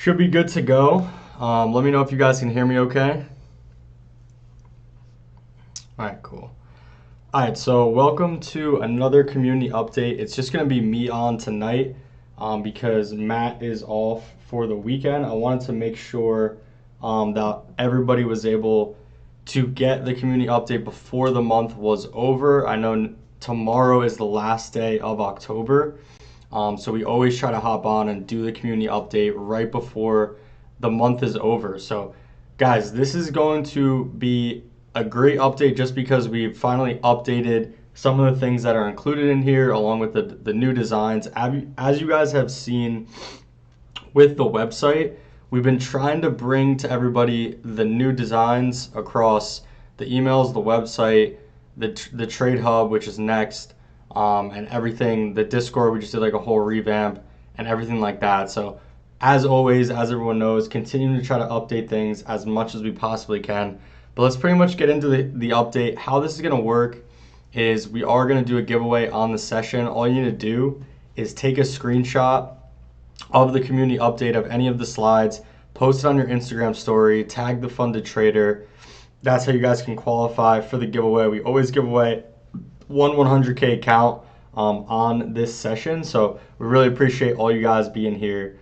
Should be good to go. Let me know if you guys can hear me okay. All right, cool. All right, so welcome to another community update. It's just going to be me on tonight because Matt is off for the weekend. I wanted to make sure that everybody was able to get the community update before the month was over. I know tomorrow is the last day of October. So we always try to hop on and do the community update right before the month is over. So guys, this is going to be a great update just because we've finally updated some of the things that are included in here along with the new designs. As you guys have seen with the website, we've been trying to bring to everybody the new designs across the emails, the website, the trade hub, which is next, and everything. The Discord, we just did like a whole revamp and everything like that. So as always, as everyone knows, continuing to try to update things as much as we possibly can. But let's pretty much get into the update. How this is going to work is we are going to do a giveaway on the session. All you need to do is take a screenshot of the community update of any of the slides, post it on your Instagram story, tag the funded trader. That's how you guys can qualify for the giveaway. We always give away one 100K account on this session. So we really appreciate all you guys being here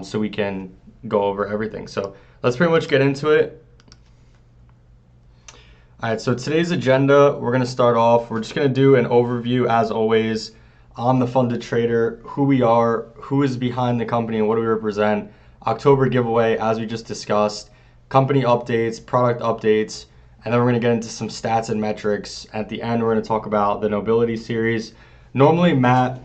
so we can go over everything. So let's pretty much get into it. All right, so today's agenda, we're going to start off. We're just going to do an overview, as always, on the funded trader, who we are, who is behind the company, and what do we represent. October giveaway, as we just discussed, company updates, product updates, and then we're going to get into some stats and metrics. At the end, we're going to talk about the Nobility series. Normally, Matt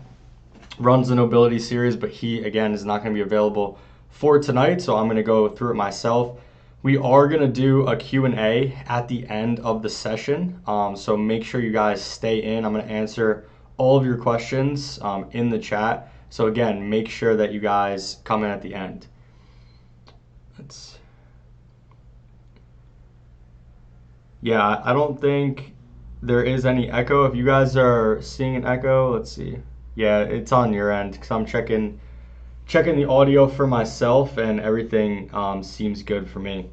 runs the Nobility series, but he, again, is not going to be available for tonight, so I'm going to go through it myself. We are going to do a Q&A at the end of the session, so make sure you guys stay in. I'm going to answer all of your questions in the chat. So again, make sure that you guys come in at the end. Yeah, I don't think there is any echo. If you guys are seeing an echo, let's see. Yeah, it's on your end because I'm checking the audio for myself and everything seems good for me.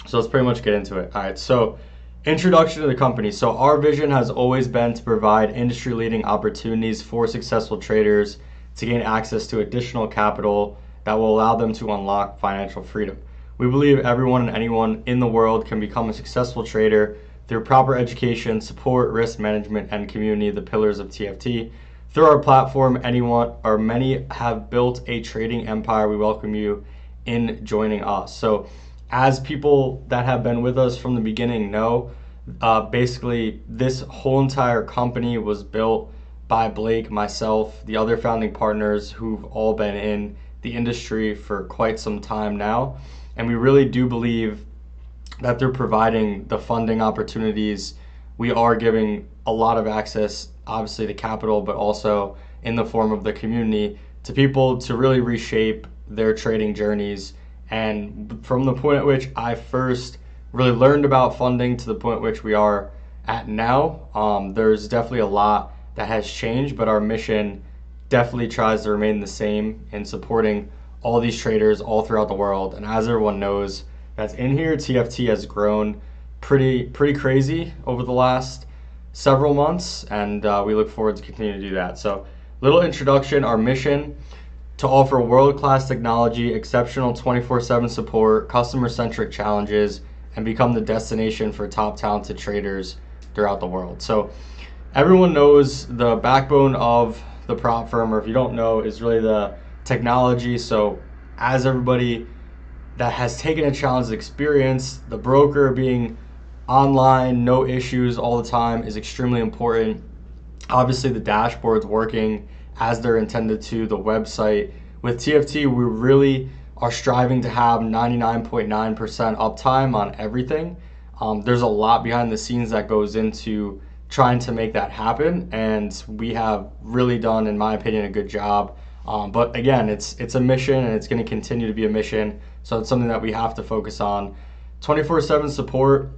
So let's pretty much get into it. All right, so introduction to the company. So our vision has always been to provide industry-leading opportunities for successful traders to gain access to additional capital that will allow them to unlock financial freedom. We believe everyone and anyone in the world can become a successful trader through proper education, support, risk management, and community, the pillars of TFT. Through our platform, anyone or many have built a trading empire. We welcome you in joining us. So as people that have been with us from the beginning know, basically this whole entire company was built by Blake, myself, the other founding partners who've all been in the industry for quite some time now. And we really do believe that they're providing the funding opportunities. We are giving a lot of access, obviously, to capital, but also in the form of the community to people to really reshape their trading journeys. And from the point at which I first really learned about funding to the point at which we are at now, there's definitely a lot that has changed, but our mission definitely tries to remain the same in supporting all these traders all throughout the world. And as everyone knows that's in here, TFT has grown pretty crazy over the last several months, and we look forward to continuing to do that. So little introduction, our mission: to offer world-class technology, exceptional 24/7 support, customer-centric challenges, and become the destination for top talented traders throughout the world. So everyone knows the backbone of the prop firm, or if you don't know, is really the technology. So as everybody that has taken a challenge experience, the broker being online, no issues all the time is extremely important. Obviously the dashboard's working as they're intended to, the website. With TFT, we really are striving to have 99.9% uptime on everything. There's a lot behind the scenes that goes into trying to make that happen, and we have really done, in my opinion, a good job. But again, it's a mission, and it's going to continue to be a mission, so it's something that we have to focus on. 24/7 support.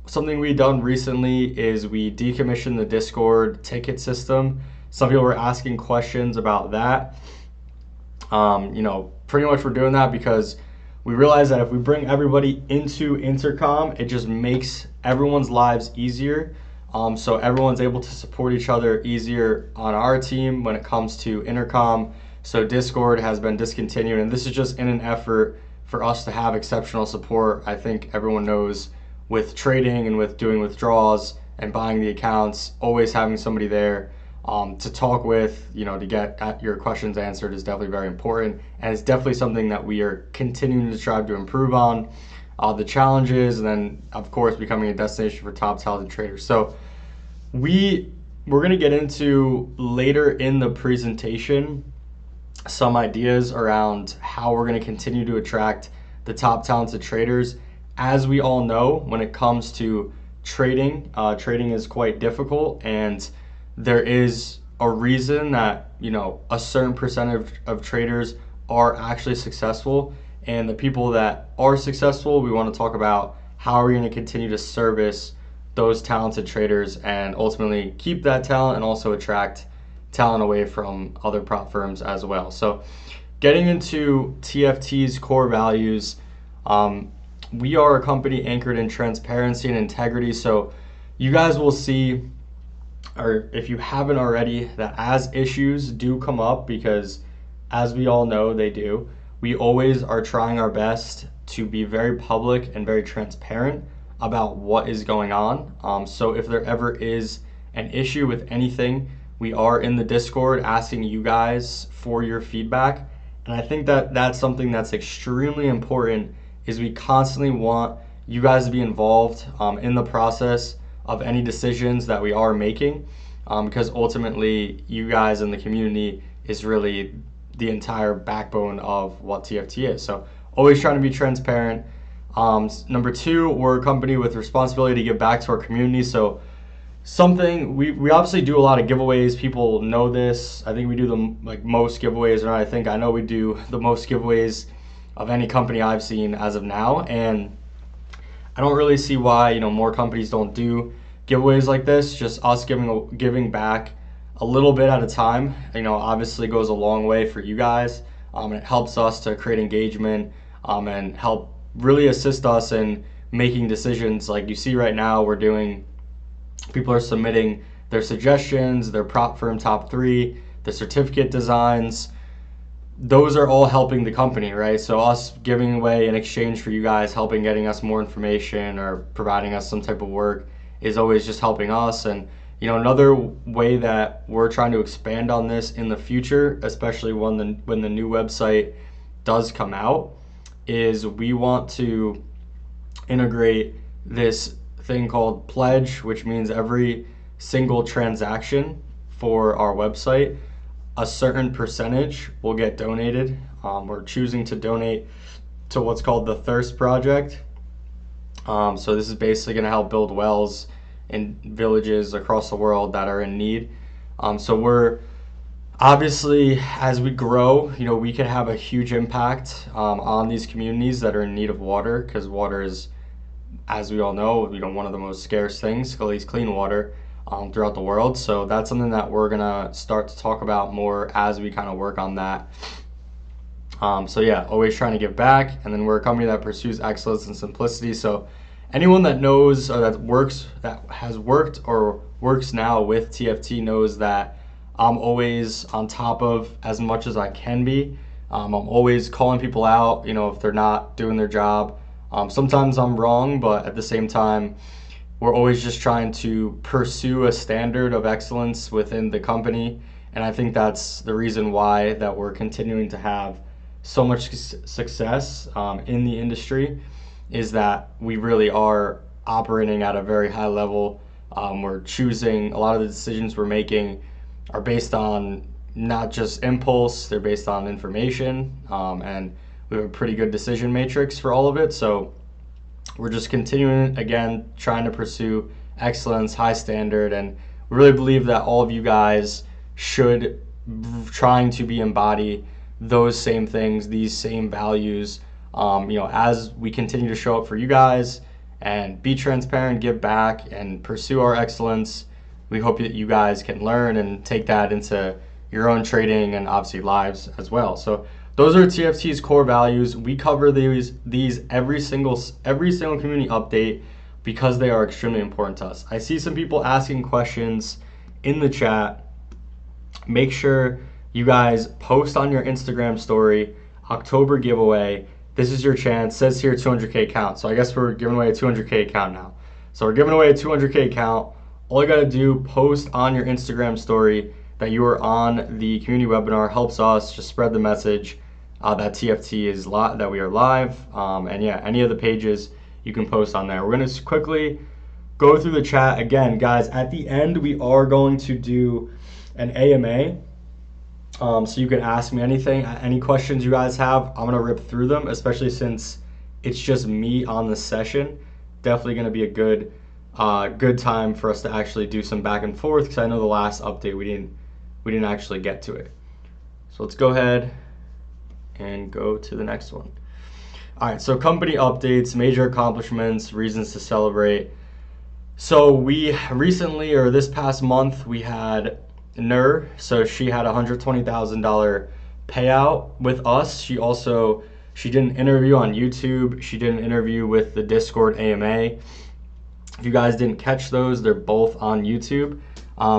Something we've done recently is we decommissioned the Discord ticket system. Some people were asking questions about that. pretty much we're doing that because we realize that if we bring everybody into intercom, it just makes everyone's lives easier. So everyone's able to support each other easier on our team when it comes to intercom. So Discord has been discontinued, and this is just in an effort for us to have exceptional support. I think everyone knows with trading and with doing withdrawals and buying the accounts, always having somebody there to talk with, to get your questions answered is definitely very important. And it's definitely something that we are continuing to strive to improve on. The challenges, and then of course becoming a destination for top talented traders. So we're going to get into later in the presentation some ideas around how we're going to continue to attract the top talented traders. As we all know, when it comes to trading, trading is quite difficult, and there is a reason that a certain percentage of traders are actually successful. And the people that are successful, we want to talk about how we're going to continue to service those talented traders and ultimately keep that talent and also attract talent away from other prop firms as well. So getting into TFT's core values, we are a company anchored in transparency and integrity. So you guys will see, or if you haven't already, that as issues do come up, because as we all know they do, we always are trying our best to be very public and very transparent about what is going on. So if there ever is an issue with anything, we are in the Discord asking you guys for your feedback. And I think that that's something that's extremely important, is we constantly want you guys to be involved in the process of any decisions that we are making, because ultimately you guys in the community is really the entire backbone of what TFT is. So always trying to be transparent. Number two, we're a company with responsibility to give back to our community. So something we obviously do a lot of giveaways. People know this. I think we do the most giveaways, or I know we do the most giveaways of any company I've seen as of now. And I don't really see why more companies don't do giveaways like this. Just us giving back a little bit at a time, obviously goes a long way for you guys. And it helps us to create engagement and help really assist us in making decisions. Like you see right now, people are submitting their suggestions, their prop firm top 3, the certificate designs. Those are all helping the company, right? So us giving away in exchange for you guys helping getting us more information or providing us some type of work is always just helping us. And another way that we're trying to expand on this in the future, especially when the new website does come out, is we want to integrate this thing called pledge, which means every single transaction for our website, a certain percentage will get donated. We're choosing to donate to what's called the Thirst Project. So this is basically going to help build wells in villages across the world that are in need. So we're obviously, as we grow, we can have a huge impact on these communities that are in need of water, because water is, as we all know, one of the most scarce things, at least clean water, throughout the world. So that's something that we're gonna start to talk about more as we kind of work on that. So yeah, always trying to give back. And then we're a company that pursues excellence and simplicity. So anyone that knows or that has worked or works now with TFT knows that I'm always on top of as much as I can be. I'm always calling people out, if they're not doing their job. Sometimes I'm wrong, but at the same time, we're always just trying to pursue a standard of excellence within the company. And I think that's the reason why that we're continuing to have so much success in the industry, is that we really are operating at a very high level. We're choosing, a lot of the decisions we're making are based on not just impulse, they're based on information, and we have a pretty good decision matrix for all of it. So we're just continuing, again, trying to pursue excellence, high standard, and we really believe that all of you guys should trying to embody those same things, these same values, as we continue to show up for you guys and be transparent, give back, and pursue our excellence. We hope that you guys can learn and take that into your own trading and obviously lives as well. So Those are TFT's core values. We cover these every single community update because they are extremely important to us. I see some people asking questions in the chat. Make sure you guys post on your Instagram story, October giveaway. This is your chance. It says here 200K account. So I guess we're giving away a 200K account now. So we're giving away a 200K account. All you got to do, post on your Instagram story that you are on the community webinar. Helps us just spread the message that TFT is that we are live. And yeah, any of the pages you can post on there. We're going to quickly go through the chat again, guys. At the end, we are going to do an AMA. So you can ask me anything, any questions you guys have. I'm going to rip through them, especially since it's just me on the session. Definitely going to be a good time for us to actually do some back and forth, because I know the last update we didn't actually get to it. So let's go ahead and go to the next one. All right, so company updates, major accomplishments, reasons to celebrate. So we recently, or this past month, we had Nur. So she had a $120,000 payout with us. She did an interview on YouTube. She did an interview with the Discord AMA. If you guys didn't catch those, they're both on YouTube.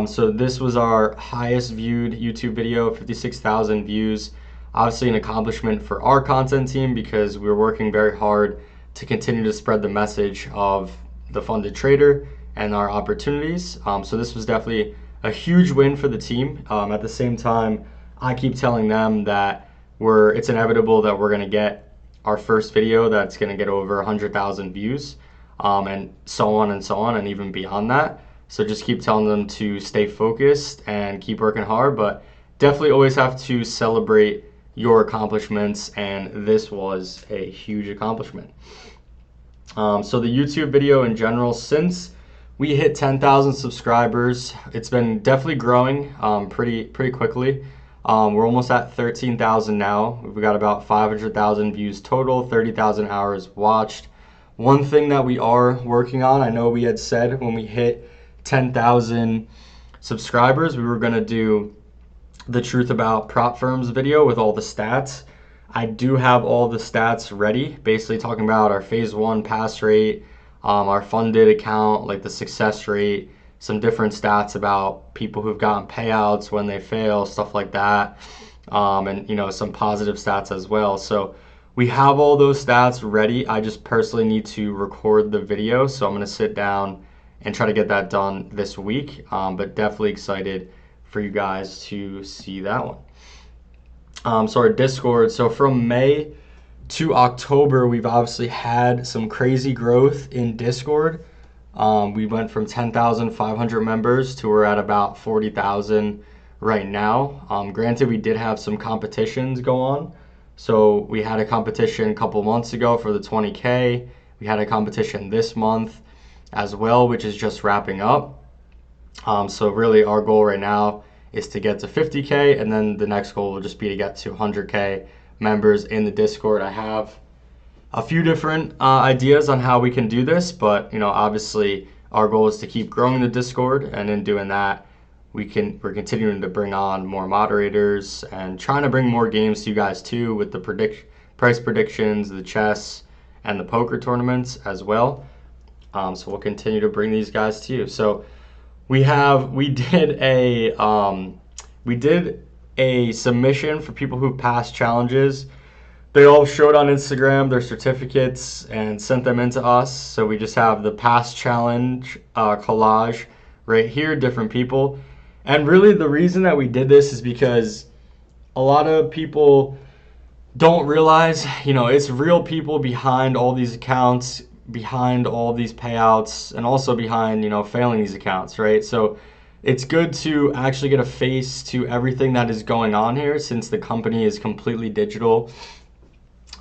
So this was our highest viewed YouTube video, 56,000 views. Obviously an accomplishment for our content team because we're working very hard to continue to spread the message of the funded trader and our opportunities. So this was definitely a huge win for the team. At the same time, I keep telling them that it's inevitable that we're going to get our first video that's going to get over 100,000 views, and so on and even beyond that. So just keep telling them to stay focused and keep working hard, but definitely always have to celebrate your accomplishments, and this was a huge accomplishment. So the YouTube video in general, since we hit 10,000 subscribers, it's been definitely growing pretty quickly. We're almost at 13,000 now. We've got about 500,000 views total, 30,000 hours watched. One thing that we are working on, I know we had said when we hit 10,000 subscribers, we were going to do the truth about prop firms video with all the stats. I do have all the stats ready, basically talking about our phase 1 pass rate, our funded account, like the success rate, some different stats about people who've gotten payouts when they fail, stuff like that, and some positive stats as well. So we have all those stats ready. I just personally need to record the video, so I'm going to sit down and try to get that done this week, but definitely excited for you guys to see that one. So our Discord, so from May to October, we've obviously had some crazy growth in Discord. We went from 10,500 members to we're at about 40,000 right now. Granted, we did have some competitions go on. So we had a competition a couple months ago for the 20K. We had a competition this month as well, which is just wrapping up. So really our goal right now is to get to 50K, and then the next goal will just be to get to 100K members in the Discord. I have a few different ideas on how we can do this, but obviously our goal is to keep growing the Discord, and in doing that, we're continuing to bring on more moderators and trying to bring more games to you guys too, with the price predictions, the chess, and the poker tournaments as well. So we'll continue to bring these guys to you. So we did a submission for people who passed challenges. They all showed on Instagram their certificates and sent them into us. So we just have the past challenge collage right here, different people. And really the reason that we did this is because a lot of people don't realize, it's real people behind all these accounts, behind all these payouts, and also behind, failing these accounts, right? So it's good to actually get a face to everything that is going on here, since the company is completely digital.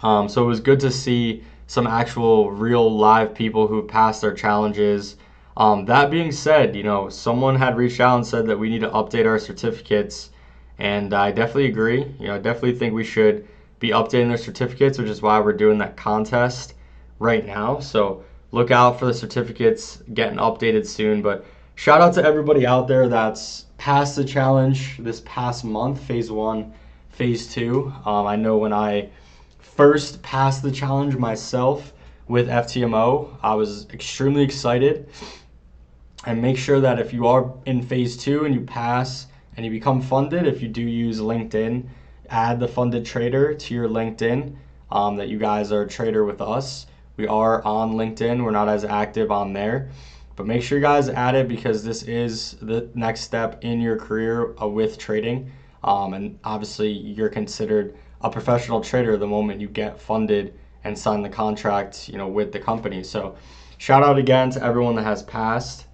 So it was good to see some actual real live people who passed their challenges. That being said, someone had reached out and said that we need to update our certificates, and I definitely agree. I definitely think we should be updating their certificates, which is why we're doing that contest right now. So look out for the certificates getting updated soon. But shout out to everybody out there that's passed the challenge this past month, phase 1, phase two. I know when I first passed the challenge myself with FTMO, I was extremely excited. And make sure that if you are in phase two and you pass and you become funded, if you do use LinkedIn, add the funded trader to your LinkedIn, that you guys are a trader with us. We are on LinkedIn. We're not as active on there, but make sure you guys add it because this is the next step in your career with trading. And obviously you're considered a professional trader the moment you get funded and sign the contract, with the company. So shout out again to everyone that has passed.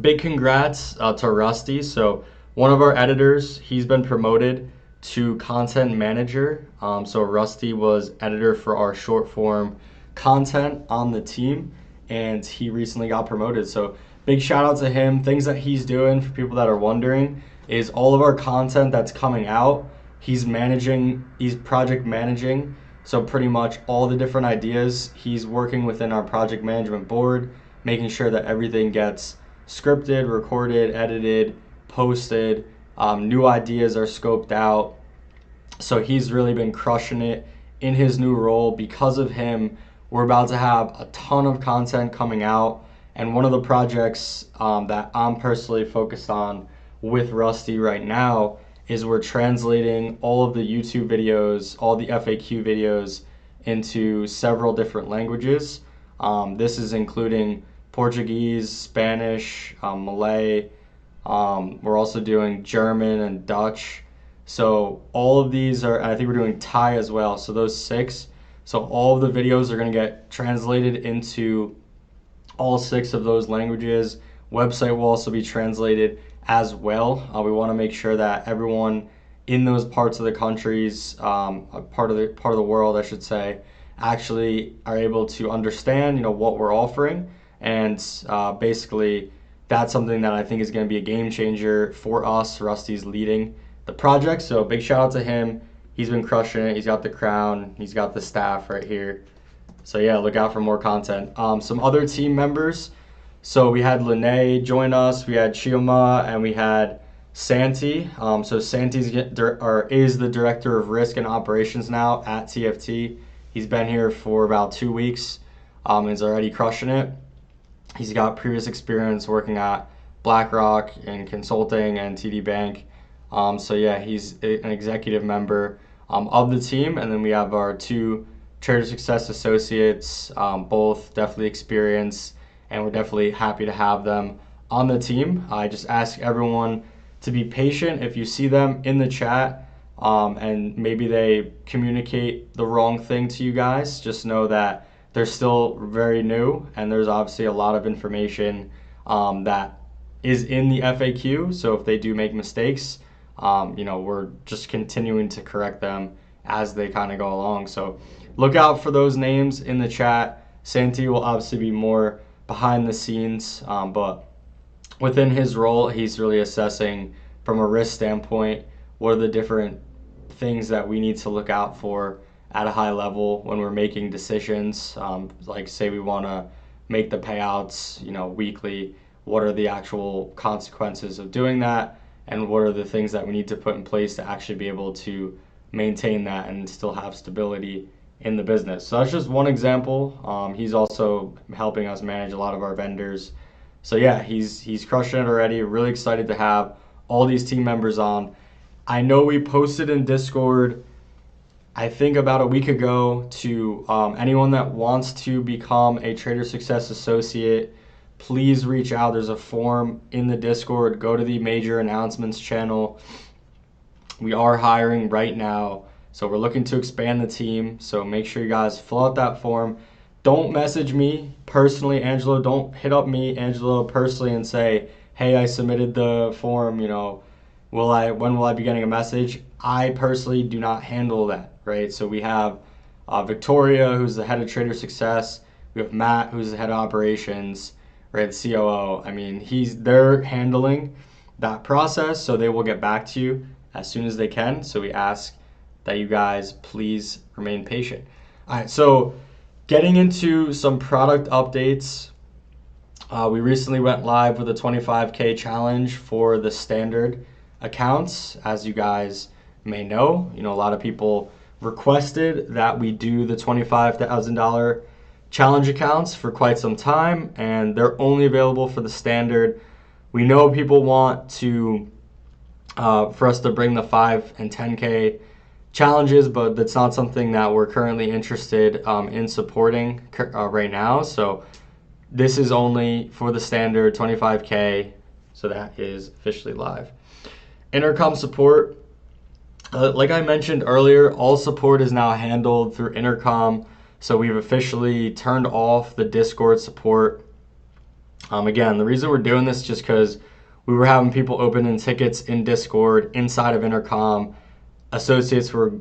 Big congrats to Rusty. So one of our editors, he's been promoted to content manager. So Rusty was editor for our short form content on the team, and he recently got promoted. So big shout out to him. Things that he's doing for people that are wondering is all of our content that's coming out, he's project managing. So pretty much all the different ideas, he's working within our project management board, making sure that everything gets scripted, recorded, edited, posted. New ideas are scoped out. So he's really been crushing it in his new role. Because of him, we're about to have a ton of content coming out. And one of the projects that I'm personally focused on with Rusty right now is we're translating all of the YouTube videos, all the FAQ videos into several different languages. This is including Portuguese, Spanish, Malay. We're also doing German and Dutch. So all of these are, and I think we're doing Thai as well. So those 6. So all of the videos are going to get translated into all 6 of those languages. Website will also be translated as well. We want to make sure that everyone in those parts of the countries, part of the world, I should say, actually are able to understand, what we're offering. And basically, that's something that I think is going to be a game changer for us. Rusty's leading the project, so big shout out to him. He's been crushing it. He's got the crown. He's got the staff right here. So yeah, look out for more content. Some other team members. So we had Lene join us. We had Chioma, and we had Santi. So Santi is the director of risk and operations now at TFT. He's been here for about 2 weeks. Is already crushing it. He's got previous experience working at BlackRock in consulting and TD Bank. So yeah, he's an executive member of the team. And then we have our 2 Trader Success associates, both definitely experienced, and we're definitely happy to have them on the team. I just ask everyone to be patient. If you see them in the chat and maybe they communicate the wrong thing to you guys, just know that they're still very new, and there's obviously a lot of information that is in the FAQ. So if they do make mistakes, we're just continuing to correct them as they kind of go along. So look out for those names in the chat. Santi will obviously be more behind the scenes, but within his role, he's really assessing from a risk standpoint what are the different things that we need to look out for at a high level when we're making decisions. Like say we want to make the payouts, weekly. What are the actual consequences of doing that, and what are the things that we need to put in place to actually be able to maintain that and still have stability in the business. So that's just one example. He's also helping us manage a lot of our vendors. So yeah, he's crushing it already. Really excited to have all these team members on. I know we posted in Discord, I think about a week ago, to anyone that wants to become a Trader Success associate, please reach out. There's a form in the Discord. Go to the major announcements channel. We are hiring right now, so we're looking to expand the team. So make sure you guys fill out that form. Don't message me personally, Angelo. Don't hit up me, Angelo, personally and say, hey, I submitted the form, when will I be getting a message? I personally do not handle that, right? So we have Victoria, who's the head of Trader Success. We have Matt, who's the head of operations, right? The COO. I mean, they're handling that process, so they will get back to you as soon as they can. So we ask that you guys please remain patient. All right, so getting into some product updates. We recently went live with a 25K challenge for the standard accounts. As you guys may know, a lot of people requested that we do the $25,000 challenge accounts for quite some time, and they're only available for the standard. We know people want to for us to bring the 5 and 10K challenges, but that's not something that we're currently interested in supporting right now. So this is only for the standard 25K, so that is officially live. Intercom support, like I mentioned earlier, all support is now handled through Intercom. So we've officially turned off the Discord support. Again, the reason we're doing this is just because we were having people opening tickets in Discord inside of Intercom. Associates were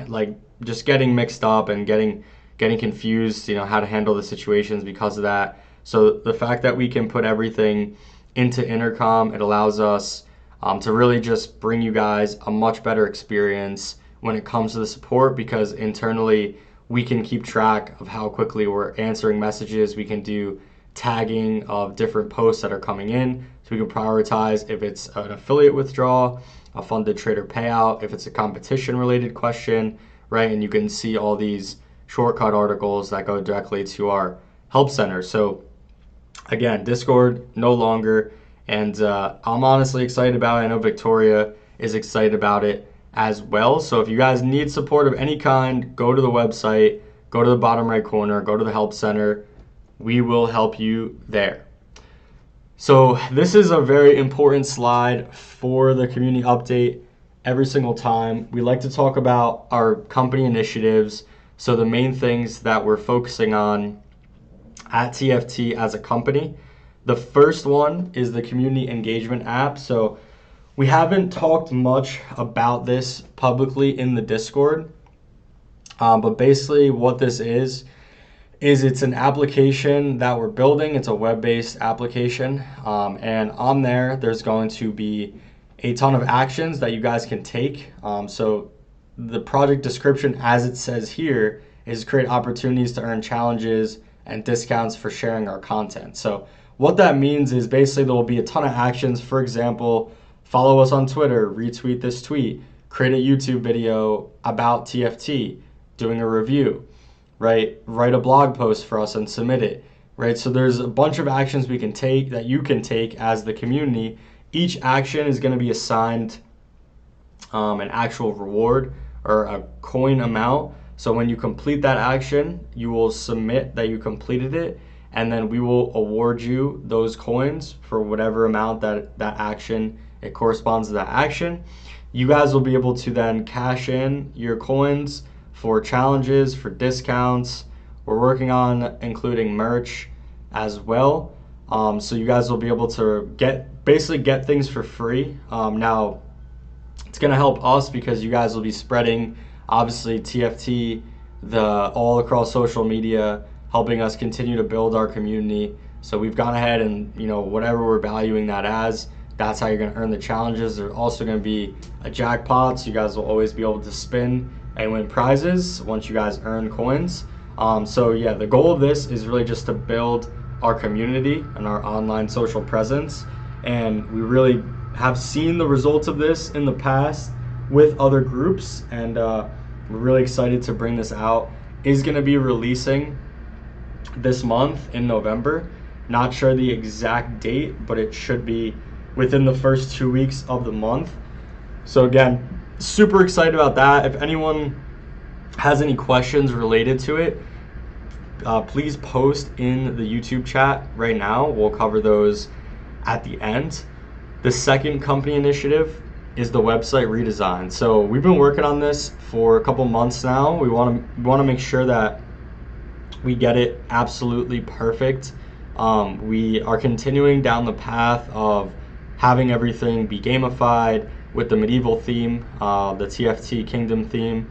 like just getting mixed up and getting confused, how to handle the situations because of that. So the fact that we can put everything into Intercom, it allows us to really just bring you guys a much better experience when it comes to the support, because internally we can keep track of how quickly we're answering messages. We can do tagging of different posts that are coming in, so we can prioritize if it's an affiliate withdrawal, a funded trader payout, if it's a competition related question, right? And you can see all these shortcut articles that go directly to our help center. So again, Discord no longer, and I'm honestly excited about it. I know Victoria is excited about it as well. So if you guys need support of any kind, go to the website, go to the bottom right corner, go to the help center. We will help you there. So this is a very important slide for the community update. Every single time we like to talk about our company initiatives. So the main things that we're focusing on at TFT as a company. The first one is the community engagement app. So we haven't talked much about this publicly in the Discord, but basically what this is it's an application that we're building. It's a web-based application, and on there's going to be a ton of actions that you guys can take. So the project description, as it says here, is create opportunities to earn challenges and discounts for sharing our content. So what that means is basically there will be a ton of actions. For example, follow us on Twitter, retweet this tweet, create a YouTube video about TFT, doing a review, right? Write a blog post for us and submit it, right? So there's a bunch of actions we can take that you can take as the community. Each action is going to be assigned an actual reward or a coin amount. So when you complete that action, you will submit that you completed it, and then we will award you those coins for whatever amount that action, it corresponds to that action. You guys will be able to then cash in your coins for challenges, for discounts. We're working on including merch as well. So you guys will be able to basically get things for free. Now, it's going to help us because you guys will be spreading, obviously, TFT all across social media, helping us continue to build our community. So we've gone ahead and, whatever we're valuing that as, that's how you're going to earn the challenges. There's also going to be a jackpot, so you guys will always be able to spin and win prizes once you guys earn coins. So yeah, the goal of this is really just to build our community and our online social presence. And we really have seen the results of this in the past with other groups, and we're really excited to bring this out. Is going to be releasing this month in November. Not sure the exact date, but it should be within the first 2 weeks of the month. So again, super excited about that. If anyone has any questions related to it, please post in the YouTube chat right now. We'll cover those at the end. The second company initiative is the website redesign. So we've been working on this for a couple months now. We want to make sure that we get it absolutely perfect. We are continuing down the path of having everything be gamified with the medieval theme, the TFT Kingdom theme.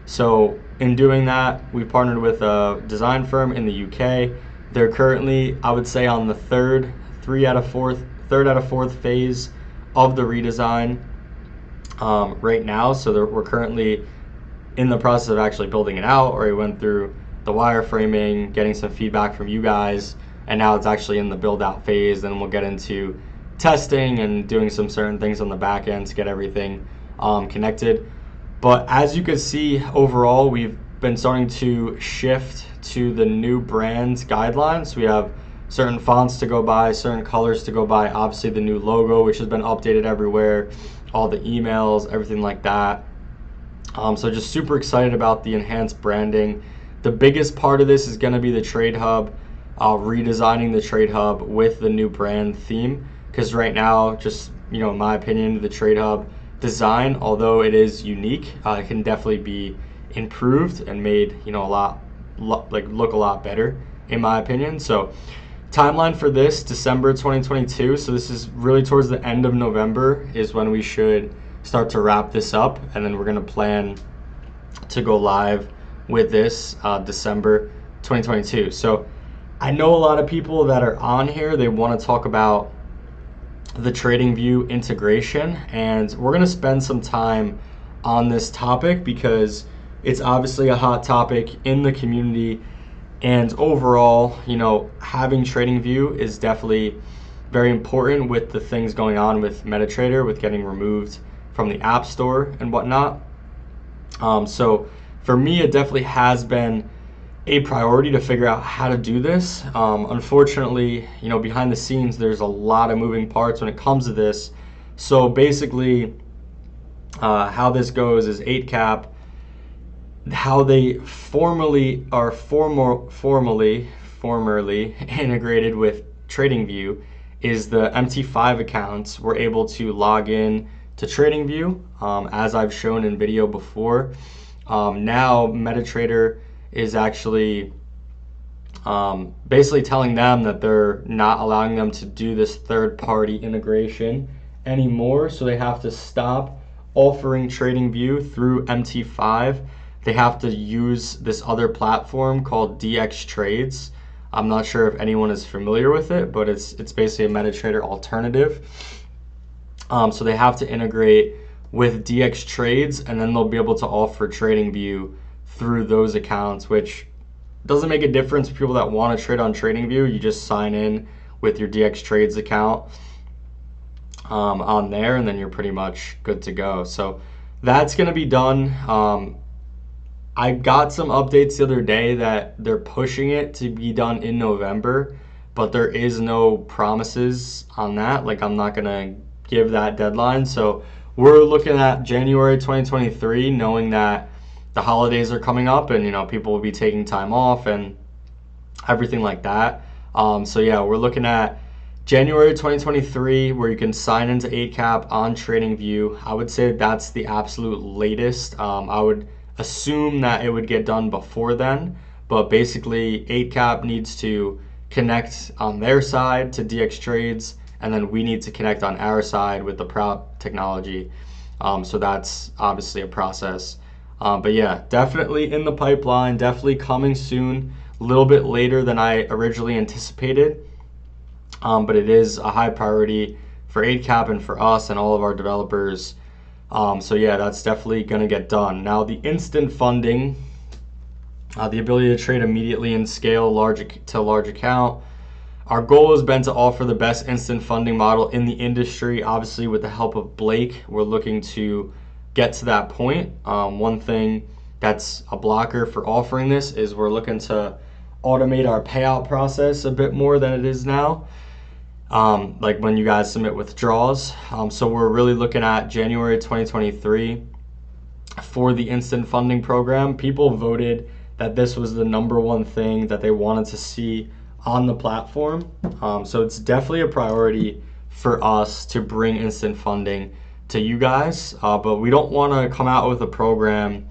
So in doing that, we partnered with a design firm in the UK. They're currently, I would say, on the third out of fourth phase of the redesign right now. So we're currently in the process of actually building it out, or we went through the wireframing, getting some feedback from you guys, and now it's actually in the build out phase. Then we'll get into testing and doing some certain things on the back end to get everything connected. But as you can see, overall, we've been starting to shift to the new brand guidelines. We have certain fonts to go by, certain colors to go by, obviously the new logo, which has been updated everywhere, all the emails, everything like that. So just super excited about the enhanced branding. The biggest part of this is going to be the Trade Hub, redesigning the Trade Hub with the new brand theme. Because right now, just in my opinion, the Trade Hub design, although it is unique, it can definitely be improved and made a lot look a lot better in my opinion. So timeline for this, December 2022. So this is really towards the end of November is when we should start to wrap this up, and then we're going to plan to go live with this December 2022. So I know a lot of people that are on here, they want to talk about the TradingView integration, and we're going to spend some time on this topic because it's obviously a hot topic in the community, and overall, having TradingView is definitely very important with the things going on with MetaTrader, with getting removed from the App Store and whatnot. So for me, it definitely has been a priority to figure out how to do this. Unfortunately, behind the scenes, there's a lot of moving parts when it comes to this. So basically, how this goes is 8cap, how they formerly integrated with TradingView is the MT5 accounts were able to log in to TradingView, as I've shown in video before. Now MetaTrader is actually basically telling them that they're not allowing them to do this third-party integration anymore, so they have to stop offering TradingView through MT5. They have to use this other platform called DX Trades. I'm not sure if anyone is familiar with it, but it's basically a MetaTrader alternative. So they have to integrate with DX Trades, and then they'll be able to offer TradingView through those accounts, which doesn't make a difference for people that want to trade on TradingView. You just sign in with your DX Trades account on there, and then you're pretty much good to go. So that's going to be done. I got some updates the other day that they're pushing it to be done in November, but there is no promises on that. Like, I'm not going to give that deadline. So we're looking at January 2023, knowing that the holidays are coming up and people will be taking time off and everything like that. So yeah, we're looking at January 2023 where you can sign into 8cap on TradingView. I would say that's the absolute latest. I would assume that it would get done before then, but basically 8cap needs to connect on their side to DX Trades, and then we need to connect on our side with the prop technology. So that's obviously a process. But yeah, definitely in the pipeline, definitely coming soon, a little bit later than I originally anticipated. But it is a high priority for 8cap and for us and all of our developers. So yeah, that's definitely going to get done. Now the instant funding, the ability to trade immediately and scale large account. Our goal has been to offer the best instant funding model in the industry. Obviously, with the help of Blake, we're looking to get to that point. One thing that's a blocker for offering this is we're looking to automate our payout process a bit more than it is now. Like when you guys submit withdrawals. So we're really looking at January 2023 for the instant funding program. People voted that this was the #1 thing that they wanted to see on the platform. So it's definitely a priority for us to bring instant funding to you guys, but we don't want to come out with a program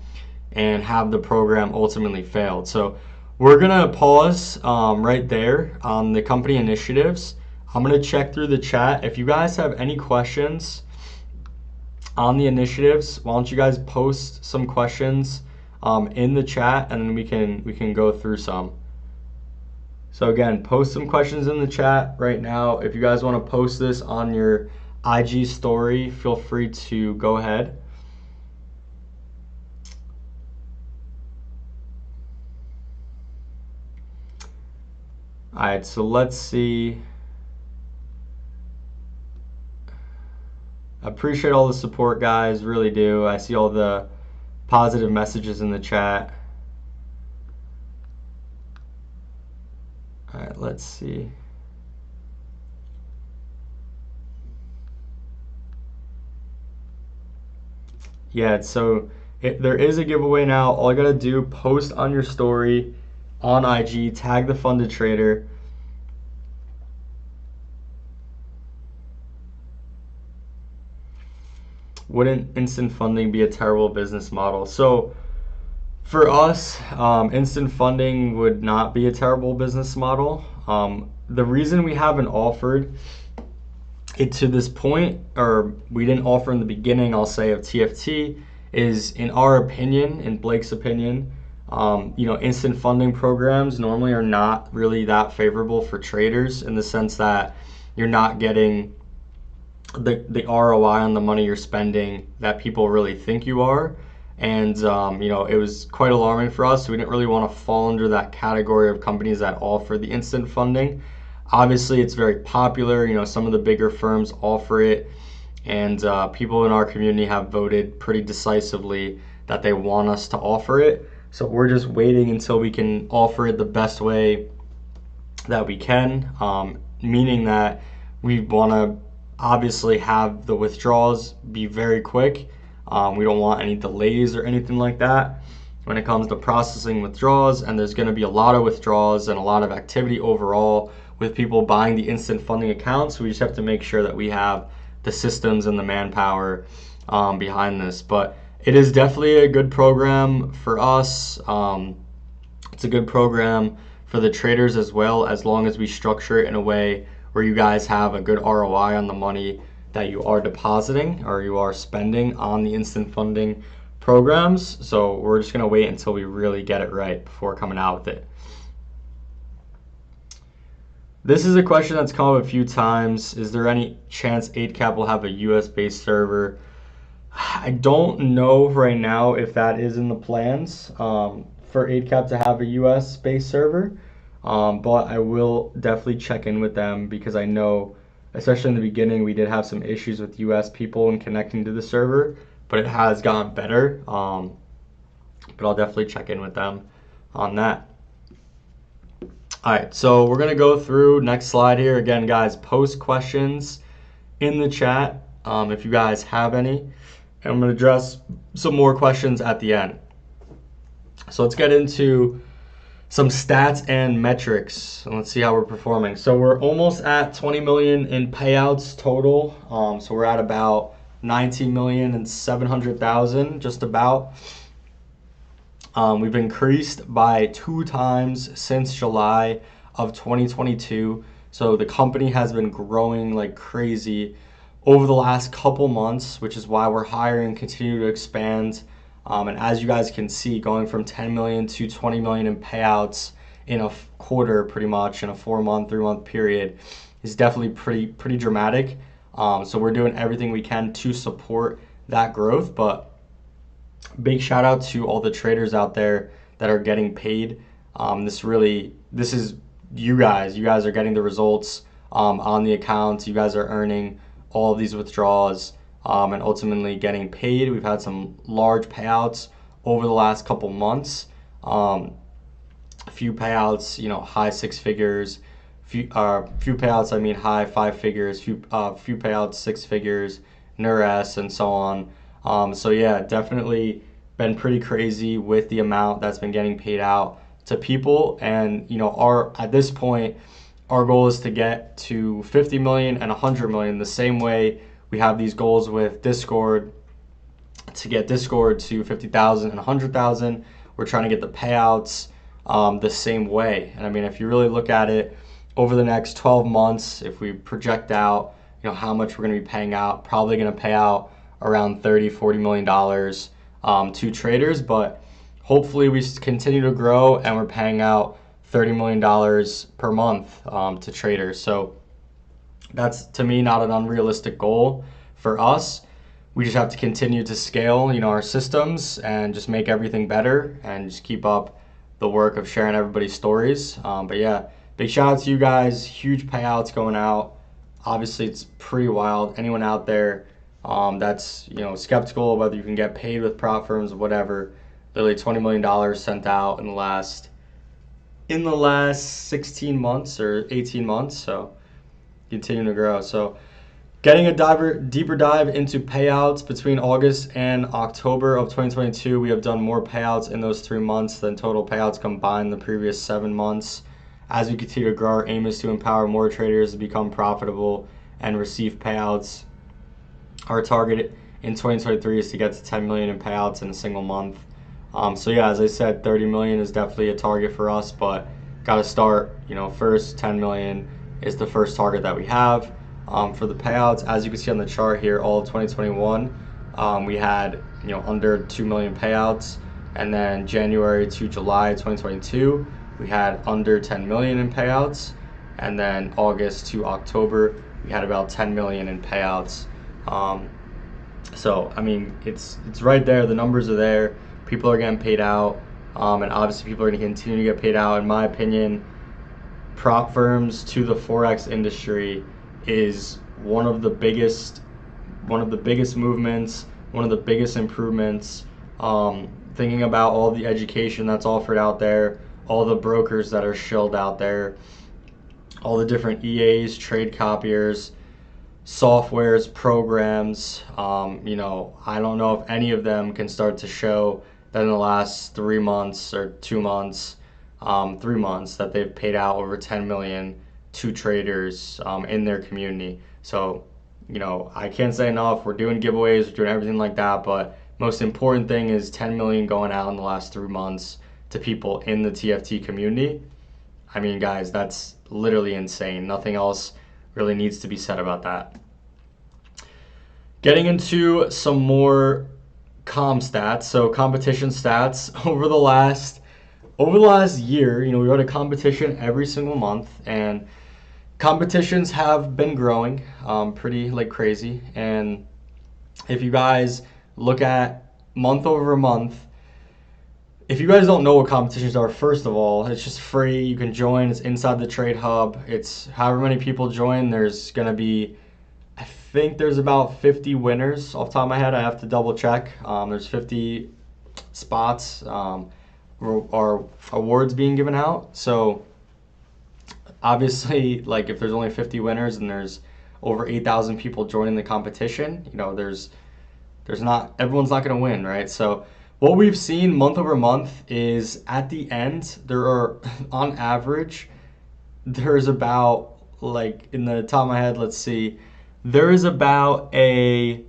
and have the program ultimately failed. So we're gonna pause right there on the company initiatives. I'm gonna check through the chat. If you guys have any questions on the initiatives, why don't you guys post some questions in the chat, and then we can go through some. So again, post some questions in the chat right now. If you guys want to post this on your IG story, feel free to go ahead. All right, so let's see. I appreciate all the support, guys, really do. I see all the positive messages in the chat. All right, let's see. Yeah, so there is a giveaway now. All you gotta do, post on your story on IG, tag the funded trader. Wouldn't instant funding be a terrible business model? So for us, instant funding would not be a terrible business model. The reason we haven't offered it to this point, or we didn't offer in the beginning, I'll say, of TFT, is in our opinion, in Blake's opinion, instant funding programs normally are not really that favorable for traders, in the sense that you're not getting the ROI on the money you're spending that people really think you are. And it was quite alarming for us. We didn't really want to fall under that category of companies that offer the instant funding. Obviously, it's very popular. Some of the bigger firms offer it, and people in our community have voted pretty decisively that they want us to offer it. So we're just waiting until we can offer it the best way that we can, meaning that we want to obviously have the withdrawals be very quick. We don't want any delays or anything like that when it comes to processing withdrawals, and there's going to be a lot of withdrawals and a lot of activity overall with people buying the instant funding accounts. We just have to make sure that we have the systems and the manpower behind this. But it is definitely a good program for us. It's a good program for the traders as well, as long as we structure it in a way where you guys have a good ROI on the money that you are depositing or you are spending on the instant funding programs. So we're just going to wait until we really get it right before coming out with it. This is a question that's come up a few times. Is there any chance 8cap will have a US-based server? I don't know right now if that is in the plans for 8cap to have a US-based server. But I will definitely check in with them, because I know, especially in the beginning, we did have some issues with US people in connecting to the server, but it has gotten better. But I'll definitely check in with them on that. All right, so we're gonna go through next slide here. Again, guys, post questions in the chat if you guys have any, and I'm gonna address some more questions at the end. So let's get into some stats and metrics, and let's see how we're performing. So we're almost at 20 million in payouts total. So we're at about 19,700,000, just about. We've increased by 2 times since July of 2022. So the company has been growing like crazy over the last couple months, which is why we're hiring, continue to expand. And as you guys can see, going from 10 million to 20 million in payouts in a quarter, pretty much in a 4-month, 3-month period, is definitely pretty dramatic. So we're doing everything we can to support that growth. But big shout out to all the traders out there that are getting paid. This is you guys. You guys are getting the results on the accounts. You guys are earning all of these withdrawals. And ultimately getting paid. We've had some large payouts over the last couple months. A few payouts, high 6 figures. Few payouts, I mean high 5 figures. Few payouts 6 figures, NURS, and so on. So yeah, definitely been pretty crazy with the amount that's been getting paid out to people. And at this point, our goal is to get to 50 million and 100 million the same way. We have these goals with Discord to get Discord to 50,000 and 100,000. We're trying to get the payouts the same way. And I mean, if you really look at it over the next 12 months, if we project out, how much we're going to be paying out, probably going to pay out around $30-40 million to traders. But hopefully we continue to grow and we're paying out $30 million per month to traders. So that's, to me, not an unrealistic goal for us. We just have to continue to scale, our systems and just make everything better and just keep up the work of sharing everybody's stories. But yeah, big shout out to you guys. Huge payouts going out. Obviously, it's pretty wild. Anyone out there that's, skeptical whether you can get paid with prop firms or whatever. Literally $20 million sent out in the last 16 months or 18 months. So continuing to grow. So getting a deeper dive into payouts between August and October of 2022, we have done more payouts in those 3 months than total payouts combined the previous 7 months. As we continue to grow, our aim is to empower more traders to become profitable and receive payouts. Our target in 2023 is to get to 10 million in payouts in a single month. So yeah, as I said, 30 million is definitely a target for us, but got to start, first. 10 million is the first target that we have. For the payouts, as you can see on the chart here, all of 2021, we had, under 2 million payouts. And then January to July 2022, we had under 10 million in payouts. And then August to October, we had about 10 million in payouts. So, I mean, it's right there. The numbers are there. People are getting paid out. And obviously people are going to continue to get paid out. In my opinion, prop firms to the Forex industry is one of the biggest movements, one of the biggest improvements. Thinking about all the education that's offered out there, all the brokers that are shilled out there, all the different EAs, trade copiers, softwares, programs. I don't know if any of them can start to show that in the last 3 months or 2 months, 3 months, that they've paid out over 10 million to traders in their community. So, I can't say enough. We're doing giveaways, we're doing everything like that, but most important thing is 10 million going out in the last 3 months to people in the TFT community. I mean, guys, that's literally insane. Nothing else really needs to be said about that. Getting into some more stats, so competition stats over the last year. We run a competition every single month, and competitions have been growing pretty like crazy. And if you guys look at month over month, if you guys don't know what competitions are, first of all, it's just free. You can join. It's inside the Trade Hub. It's however many people join. There's going to be, I think there's about 50 winners off the top of my head. I have to double check. There's 50 spots or awards being given out. So obviously, like, if there's only 50 winners and there's over 8,000 people joining the competition, there's not, everyone's not going to win, right? So what we've seen month over month is at the end, there are, on average, there's about, like, in the top of my head, let's see, there is about a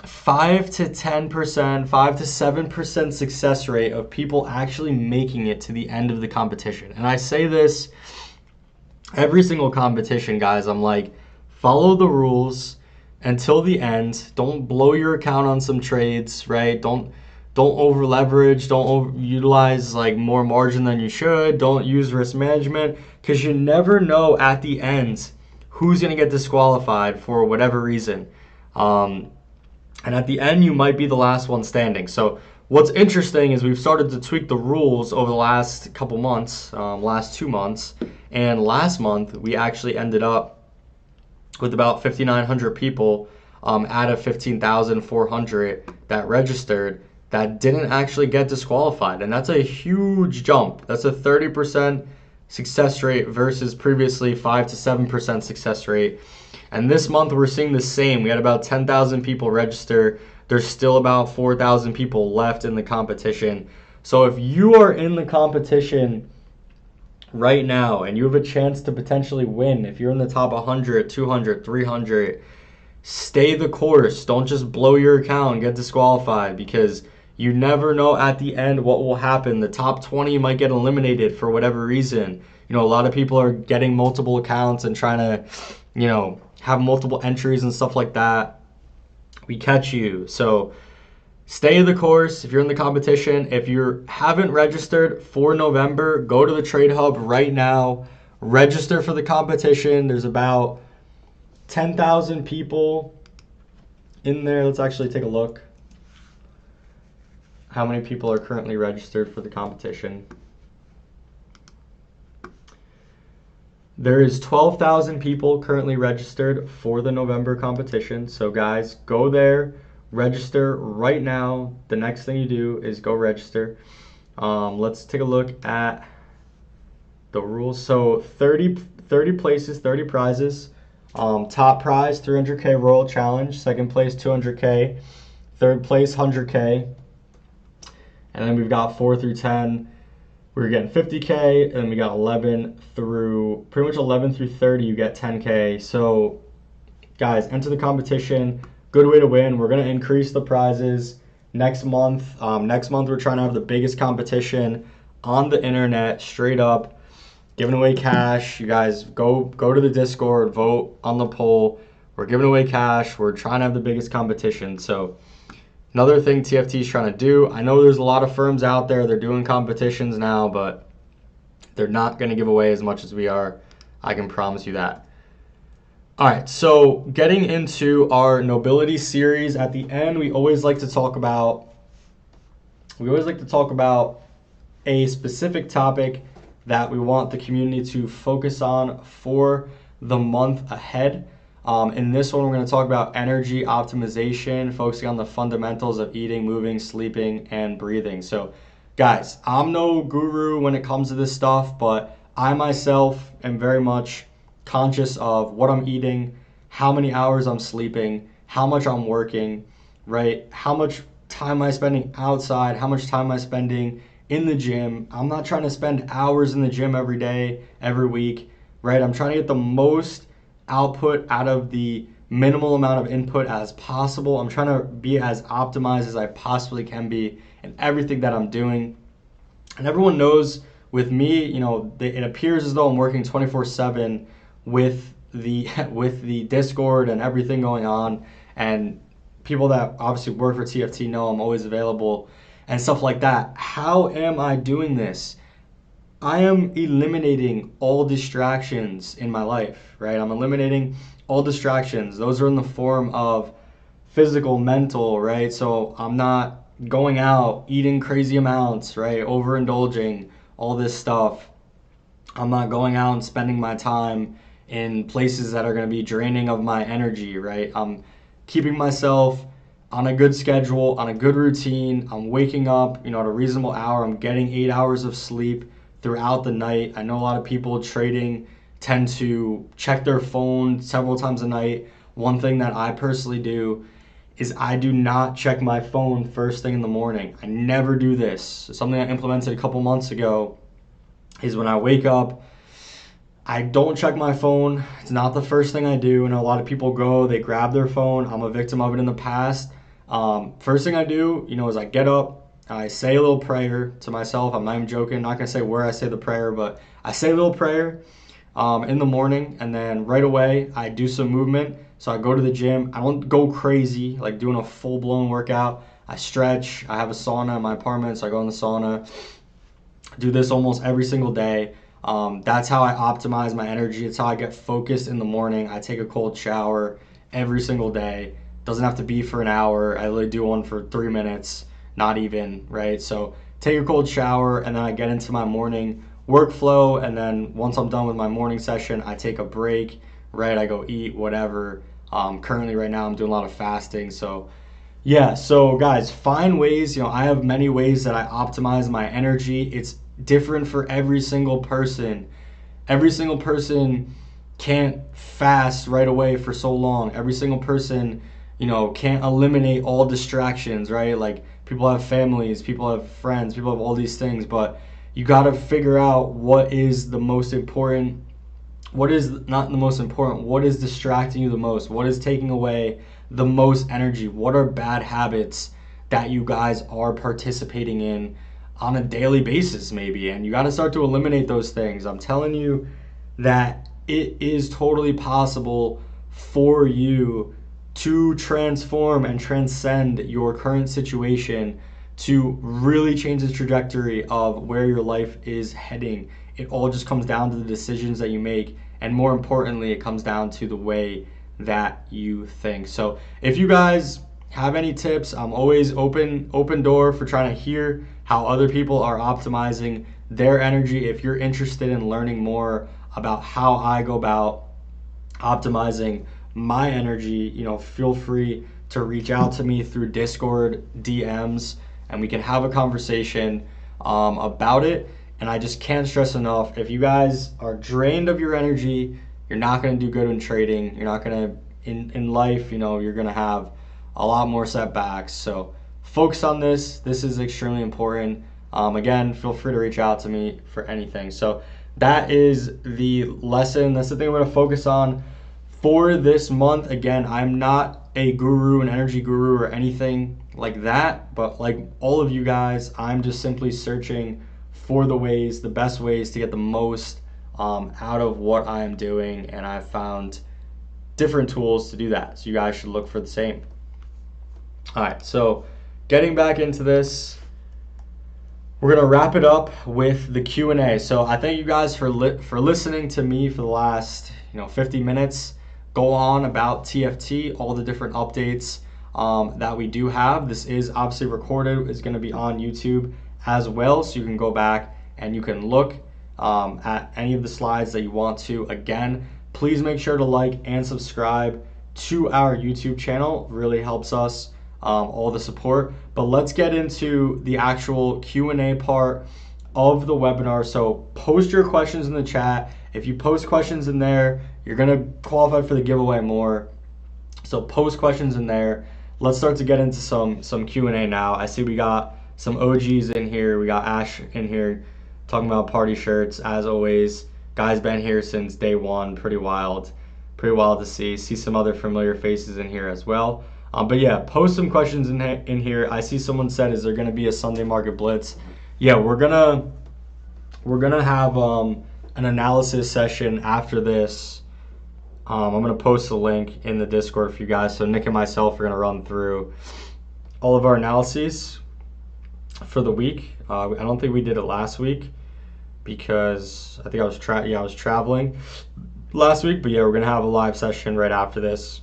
5 to 10%, 5 to 7% success rate of people actually making it to the end of the competition. And I say this every single competition, guys. I'm like, follow the rules until the end. Don't blow your account on some trades, right? Don't over leverage. Don't utilize like more margin than you should. Don't use risk management, because you never know at the end who's going to get disqualified for whatever reason. And at the end, you might be the last one standing. So what's interesting is we've started to tweak the rules over the last couple months, last 2 months. And last month, we actually ended up with about 5,900 people out of 15,400 that registered that didn't actually get disqualified. And that's a huge jump. That's a 30% success rate versus previously 5 to 7% success rate. And this month we're seeing the same. We had about 10,000 people register. There's still about 4,000 people left in the competition. So if you are in the competition right now and you have a chance to potentially win, if you're in the top 100, 200, 300, stay the course. Don't just blow your account and get disqualified, because you never know at the end what will happen. The top 20 might get eliminated for whatever reason. A lot of people are getting multiple accounts and trying to, have multiple entries and stuff like that. We catch you. So stay the course if you're in the competition. If you haven't registered for November, go to the Trade Hub right now. Register for the competition. There's about 10,000 people in there. Let's actually take a look. How many people are currently registered for the competition? There is 12,000 people currently registered for the November competition. So guys, go there, register right now. The next thing you do is go register. Let's take a look at the rules. So 30 places, 30 prizes. Top prize 300K Royal Challenge. Second place 200K. Third place 100K. And then we've got 4 through 10. We're getting 50K, and we got 11 through 30, you get 10K. So, guys, enter the competition. Good way to win. We're going to increase the prizes next month. Next month, we're trying to have the biggest competition on the internet, straight up, giving away cash. You guys go to the Discord, vote on the poll. We're giving away cash. We're trying to have the biggest competition. So, another thing TFT is trying to do, I know there's a lot of firms out there, they're doing competitions now, but they're not going to give away as much as we are. I can promise you that. All right, so getting into our Nobility series, at the end, we always like to talk about a specific topic that we want the community to focus on for the month ahead. In this one, we're going to talk about energy optimization, focusing on the fundamentals of eating, moving, sleeping, and breathing. So, guys, I'm no guru when it comes to this stuff, but I myself am very much conscious of what I'm eating, how many hours I'm sleeping, how much I'm working, right? How much time am I spending outside? How much time am I spending in the gym? I'm not trying to spend hours in the gym every day, every week, right? I'm trying to get the most output out of the minimal amount of input as possible. I'm trying to be as optimized as I possibly can be in everything that I'm doing. And everyone knows with me, it appears as though I'm working 24/7 with the Discord and everything going on. And people that obviously work for TFT know I'm always available and stuff like that. How am I doing this? I am eliminating all distractions in my life, right? I'm eliminating all distractions. Those are in the form of physical, mental, right? So I'm not going out, eating crazy amounts, right? Overindulging, all this stuff. I'm not going out and spending my time in places that are going to be draining of my energy, right? I'm keeping myself on a good schedule, on a good routine. I'm waking up, at a reasonable hour. I'm getting 8 hours of sleep throughout the night. I know a lot of people trading tend to check their phone several times a night. One thing that I personally do is I do not check my phone first thing in the morning. I never do this. Something I implemented a couple months ago is when I wake up, I don't check my phone. It's not the first thing I do. And a lot of people they grab their phone. I'm a victim of it in the past. First thing I do, is I get up, I say a little prayer to myself. I'm not even joking. I'm not going to say where I say the prayer, but I say a little prayer in the morning, and then right away I do some movement. So I go to the gym. I don't go crazy, like doing a full-blown workout. I stretch. I have a sauna in my apartment, so I go in the sauna. Do this almost every single day. That's how I optimize my energy. It's how I get focused in the morning. I take a cold shower every single day. Doesn't have to be for an hour. I literally do one for 3 minutes, not even, right? So take a cold shower, and then I get into my morning workflow. And then once I'm done with my morning session, I take a break, right? I go eat, whatever. Currently right now I'm doing a lot of fasting. So yeah, so guys, find ways. I have many ways that I optimize my energy. It's different for every single person. Every single person can't fast right away for so long. Every single person, can't eliminate all distractions, right? Like people have families, people have friends, people have all these things, but you got to figure out what is the most important, what is not the most important, what is distracting you the most, what is taking away the most energy, what are bad habits that you guys are participating in on a daily basis maybe, and you got to start to eliminate those things. I'm telling you that it is totally possible for you to transform and transcend your current situation to really change the trajectory of where your life is heading. It all just comes down to the decisions that you make, and more importantly, it comes down to the way that you think. So if you guys have any tips, I'm always open door for trying to hear how other people are optimizing their energy. If you're interested in learning more about how I go about optimizing my energy, feel free to reach out to me through Discord DMs, and we can have a conversation about it. And I just can't stress enough, if you guys are drained of your energy, you're not going to do good in trading. You're not going to, in life, you're going to have a lot more setbacks. So focus on this. This is extremely important. Again, feel free to reach out to me for anything. So that is the lesson. That's the thing I'm going to focus on for this month. Again, I'm not a guru, an energy guru or anything like that, but like all of you guys, I'm just simply searching for the best ways to get the most out of what I'm doing, and I've found different tools to do that. So you guys should look for the same. All right, so getting back into this, we're gonna wrap it up with the Q&A. So I thank you guys for listening to me for the last 50 minutes. Go on about TFT, all the different updates that we do have. This is obviously recorded. It's going to be on YouTube as well, so you can go back and you can look at any of the slides that you want to. Again, please make sure to like and subscribe to our YouTube channel. It really helps us, all the support. But let's get into the actual Q&A part of the webinar. So post your questions in the chat. If you post questions in there, you're going to qualify for the giveaway more. So post questions in there. Let's start to get into some Q&A now. I see we got some OGs in here. We got Ash in here talking about party shirts, as always. Guy's been here since day one. Pretty wild to see. See some other familiar faces in here as well. But yeah, post some questions in here. I see someone said, is there going to be a Sunday market blitz? Yeah, we're gonna have an analysis session after this. I'm going to post a link in the Discord for you guys. So Nick and myself are going to run through all of our analyses for the week. I don't think we did it last week because I think I was traveling last week. But yeah, we're going to have a live session right after this.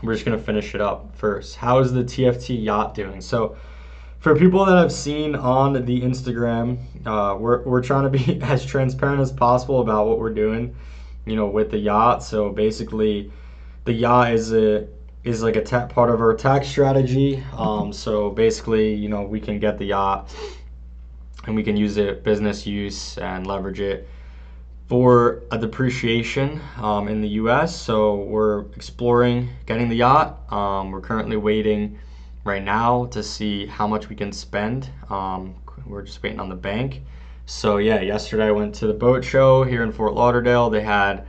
We're just going to finish it up first. How is the TFT yacht doing? So for people that I've seen on the Instagram, we're trying to be as transparent as possible about what we're doing, with the yacht. So basically, the yacht is like a part of our tax strategy. So basically, we can get the yacht and we can use it business use and leverage it for a depreciation in the U.S. So we're exploring getting the yacht. We're currently waiting right now to see how much we can spend. We're just waiting on the bank. So yeah, yesterday I went to the boat show here in Fort Lauderdale. They had a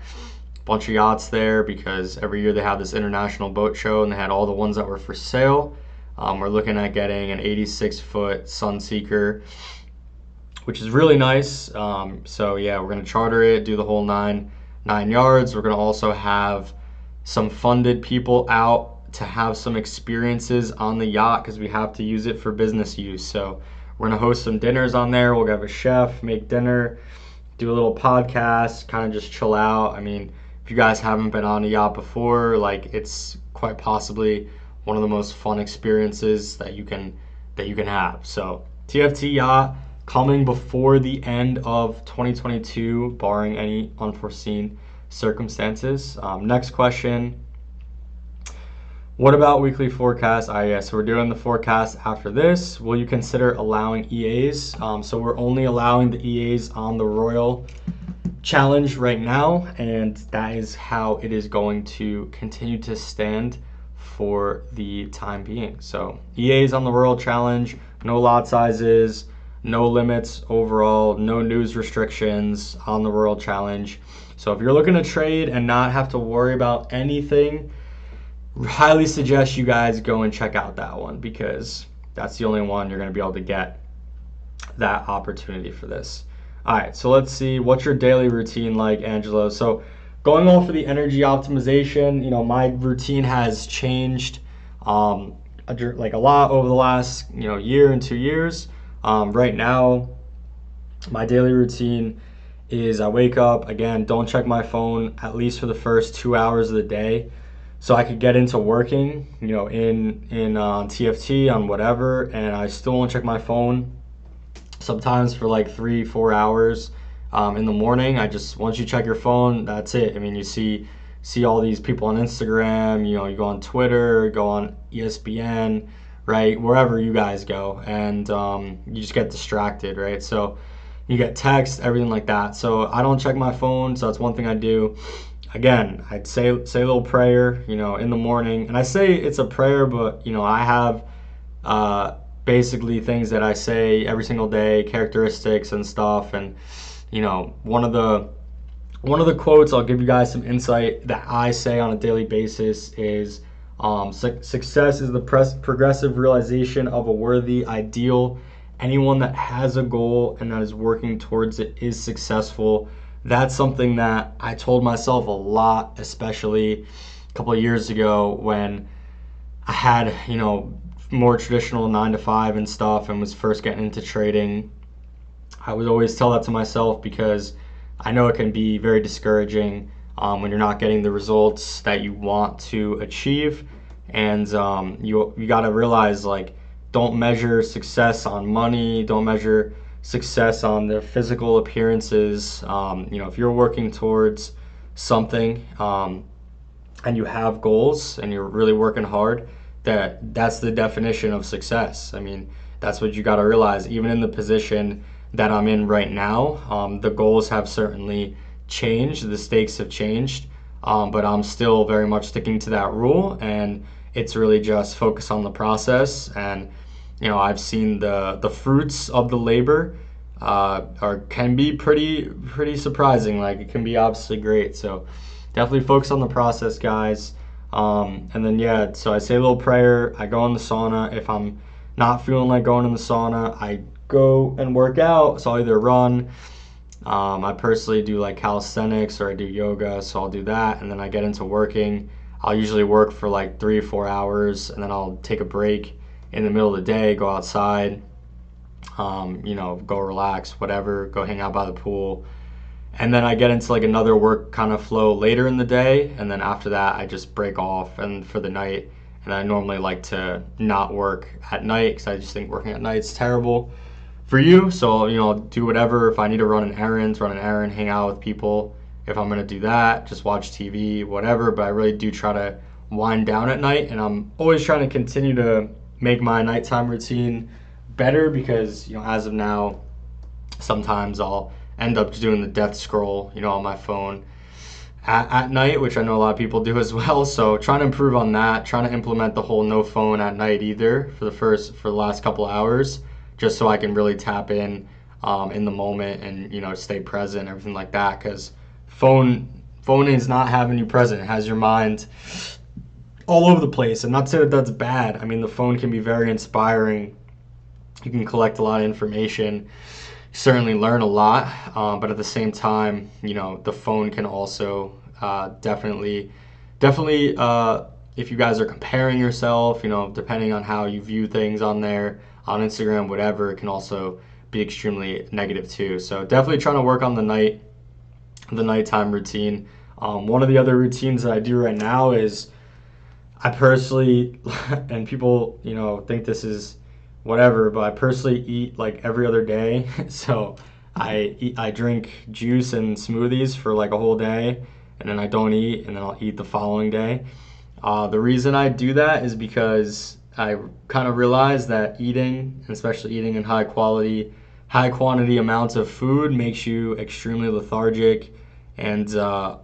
bunch of yachts there because every year they have this international boat show, and they had all the ones that were for sale. We're looking at getting an 86-foot Sunseeker, which is really nice. So yeah, we're gonna charter it, do the whole nine yards. We're gonna also have some funded people out to have some experiences on the yacht because we have to use it for business use. So we're going to host some dinners on there. We'll have a chef, make dinner, do a little podcast, kind of just chill out. I mean, if you guys haven't been on a yacht before, like, it's quite possibly one of the most fun experiences that you can have. So TFT yacht coming before the end of 2022, barring any unforeseen circumstances. Next question. What about weekly forecasts? So we're doing the forecast after this. Will you consider allowing EAs? So we're only allowing the EAs on the Royal Challenge right now, and that is how it is going to continue to stand for the time being. So EAs on the Royal Challenge, no lot sizes, no limits overall, no news restrictions on the Royal Challenge. So if you're looking to trade and not have to worry about anything, highly suggest you guys go and check out that one because that's the only one you're going to be able to get that opportunity for this. All right, so let's see. What's your daily routine like, Angelo? So going off of the energy optimization, my routine has changed like a lot over the last year and 2 years. Right now, my daily routine is I wake up, again, don't check my phone at least for the first 2 hours of the day. So I could get into working, in TFT, on whatever, and I still won't check my phone sometimes for like 3-4 hours. In the morning, once you check your phone, that's it. I mean, you see all these people on Instagram, you go on Twitter, go on ESPN, right? Wherever you guys go, and you just get distracted, right? So you get text, everything like that. So I don't check my phone, so that's one thing I do. Again, I'd say a little prayer, in the morning, and I say it's a prayer, but I have uh, basically things that I say every single day, characteristics and stuff, and one of the quotes I'll give you guys some insight that I say on a daily basis is success is the progressive realization of a worthy ideal. Anyone that has a goal and that is working towards it is successful. That's something that I told myself a lot, especially a couple of years ago when I had, more traditional 9 to 5 and stuff and was first getting into trading. I would always tell that to myself because I know it can be very discouraging when you're not getting the results that you want to achieve, and you got to realize, like, don't measure success on money, don't measure success on the physical appearances. If you're working towards something and you have goals and you're really working hard, that's the definition of success. I mean, that's what you got to realize. Even in the position that I'm in right now, the goals have certainly changed, the stakes have changed, but I'm still very much sticking to that rule, and it's really just focus on the process. And I've seen the fruits of the labor can be pretty surprising. Like, it can be obviously great. So definitely focus on the process, guys. And then so I say a little prayer. I go in the sauna. If I'm not feeling like going in the sauna, I go and work out. So I'll either run. I personally do like calisthenics, or I do yoga, so I'll do that, and then I get into working. I'll usually work for like 3 or 4 hours, and then I'll take a break in the middle of the day, go outside, go relax, whatever, go hang out by the pool. And then I get into like another work kind of flow later in the day, and then after that I just break off and for the night. And I normally like to not work at night because I just think working at night is terrible for you. So I'll do whatever. If I need to run an errand, hang out with people. If I'm gonna do that, just watch TV, whatever. But I really do try to wind down at night, and I'm always trying to continue to make my nighttime routine better because as of now, sometimes I'll end up doing the death scroll, on my phone at night, which I know a lot of people do as well. So trying to improve on that, trying to implement the whole no phone at night either for the last couple of hours, just so I can really tap in the moment and stay present, everything like that. Because phone is not having you present. It has your mind all over the place. And not to say that that's bad. I mean, the phone can be very inspiring. You can collect a lot of information, certainly learn a lot, but at the same time, the phone can also definitely, if you guys are comparing yourself, depending on how you view things on there, on Instagram, whatever, it can also be extremely negative too. So definitely trying to work on the nighttime routine. One of the other routines that I do right now is I personally, and people, think this is whatever, but I personally eat like every other day. So I drink juice and smoothies for like a whole day, and then I don't eat, and then I'll eat the following day. The reason I do that is because I kind of realize that eating, especially eating in high quantity amounts of food, makes you extremely lethargic and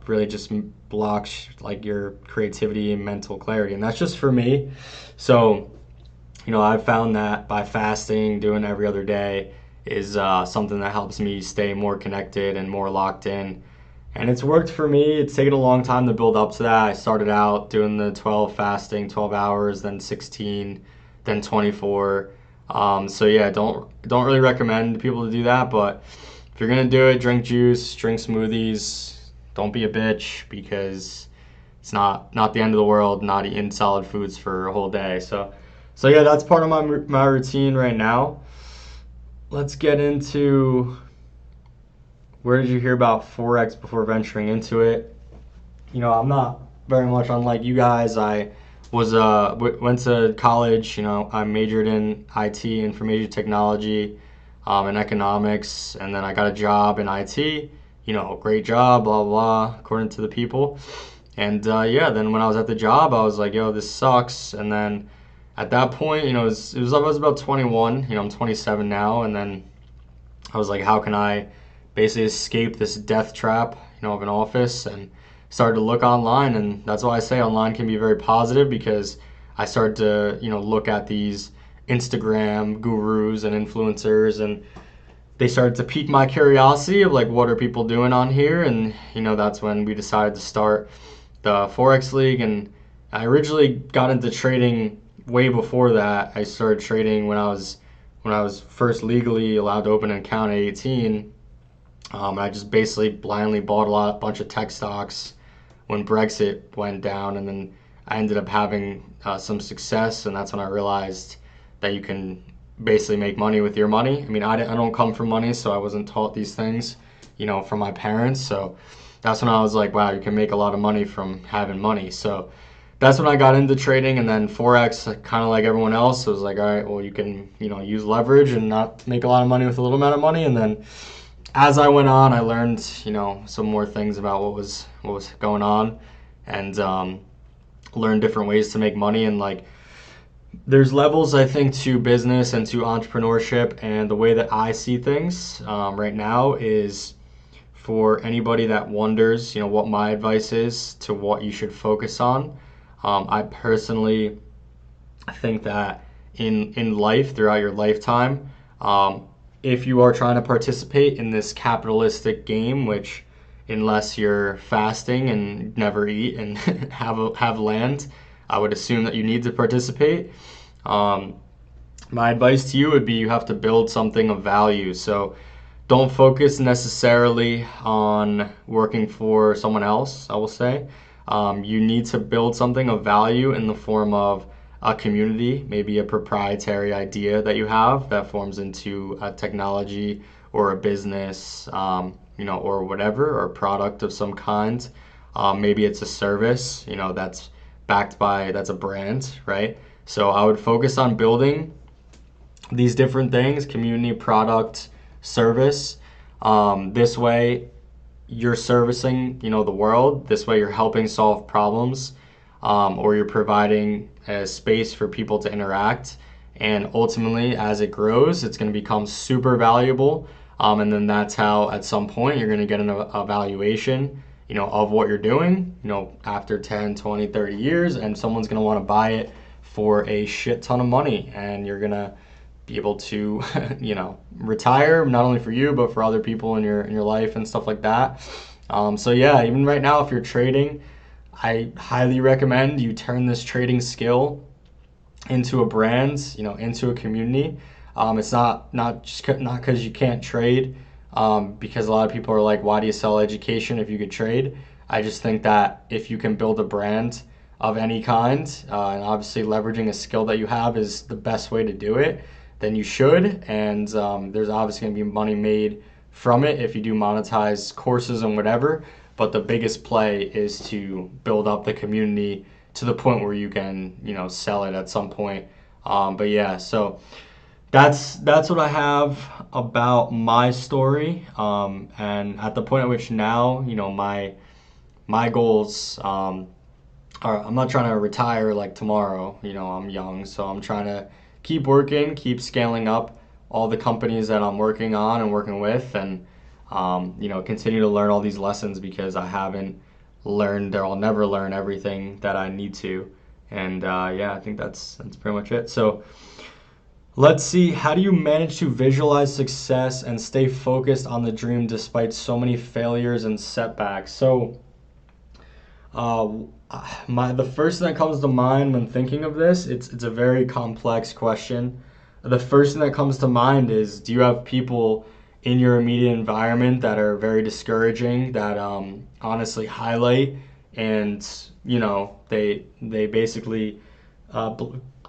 really just blocks like your creativity and mental clarity. And that's just for me. So I've found that by fasting, doing every other day, is something that helps me stay more connected and more locked in. And it's worked for me. It's taken a long time to build up to that. I started out doing the 12 hours, then 16, then 24. So yeah, don't really recommend people to do that. But if you're gonna do it, drink juice, drink smoothies. Don't be a bitch, because it's not the end of the world not eating solid foods for a whole day. So yeah, that's part of my routine right now. Let's get into, where did you hear about Forex before venturing into it? I'm not very much unlike you guys. I went to college. I majored in IT, information technology. in economics, and then I got a job in IT. Great job, blah blah, according to the people. And yeah, then when I was at the job, I was like, yo, this sucks. And then at that point, I was about 21. I'm 27 now, and then I was like, how can I basically escape this death trap, of an office? And started to look online, and that's why I say online can be very positive, because I started to, look at these Instagram gurus and influencers, and they started to pique my curiosity of like, what are people doing on here? And that's when we decided to start the Forex League. And I originally got into trading way before that. I started trading when I was first legally allowed to open an account at 18. I just basically blindly bought a bunch of tech stocks when Brexit went down, and then I ended up having some success, and that's when I realized that you can basically make money with your money. I mean, I don't come from money, so I wasn't taught these things, from my parents. So that's when I was like, wow, you can make a lot of money from having money. So that's when I got into trading. And then Forex, kind of like everyone else, was like, all right, well, you can, use leverage and not make a lot of money with a little amount of money. And then as I went on, I learned, some more things about what was going on, and learned different ways to make money. And like, there's levels, I think, to business and to entrepreneurship. And the way that I see things right now is, for anybody that wonders, what my advice is to what you should focus on. I personally think that in life, throughout your lifetime, if you are trying to participate in this capitalistic game, which, unless you're fasting and never eat and have land, I would assume that you need to participate. My advice to you would be, you have to build something of value. So don't focus necessarily on working for someone else, I will say. You need to build something of value in the form of a community, maybe a proprietary idea that you have that forms into a technology or a business, or whatever, or a product of some kind. Maybe it's a service, that's a brand, right? So I would focus on building these different things: community, product, service. This way you're servicing, the world. This way you're helping solve problems, or you're providing a space for people to interact. And ultimately, as it grows, it's going to become super valuable. And then that's how, at some point, you're going to get an evaluation, of what you're doing, after 10, 20, 30 years, and someone's going to want to buy it for a shit ton of money. And you're going to be able to, retire, not only for you, but for other people in your life and stuff like that. So yeah, even right now, if you're trading, I highly recommend you turn this trading skill into a brand, into a community. It's not because you can't trade, because a lot of people are like, why do you sell education if you could trade? I just think that if you can build a brand of any kind, and obviously leveraging a skill that you have is the best way to do it, then you should. And there's obviously going to be money made from it if you do monetize courses and whatever. But the biggest play is to build up the community to the point where you can, sell it at some point. But yeah, so that's what I have about my story. And at the point at which now, my goals are, I'm not trying to retire like tomorrow. I'm young, so I'm trying to keep working, keep scaling up all the companies that I'm working on and working with, and continue to learn all these lessons, because I haven't learned, or I'll never learn everything that I need to. And yeah, I think that's pretty much it. So let's see, how do you manage to visualize success and stay focused on the dream despite so many failures and setbacks? So the first thing that comes to mind when thinking of this, it's a very complex question. The first thing that comes to mind is, do you have people in your immediate environment that are very discouraging, that honestly highlight, and they basically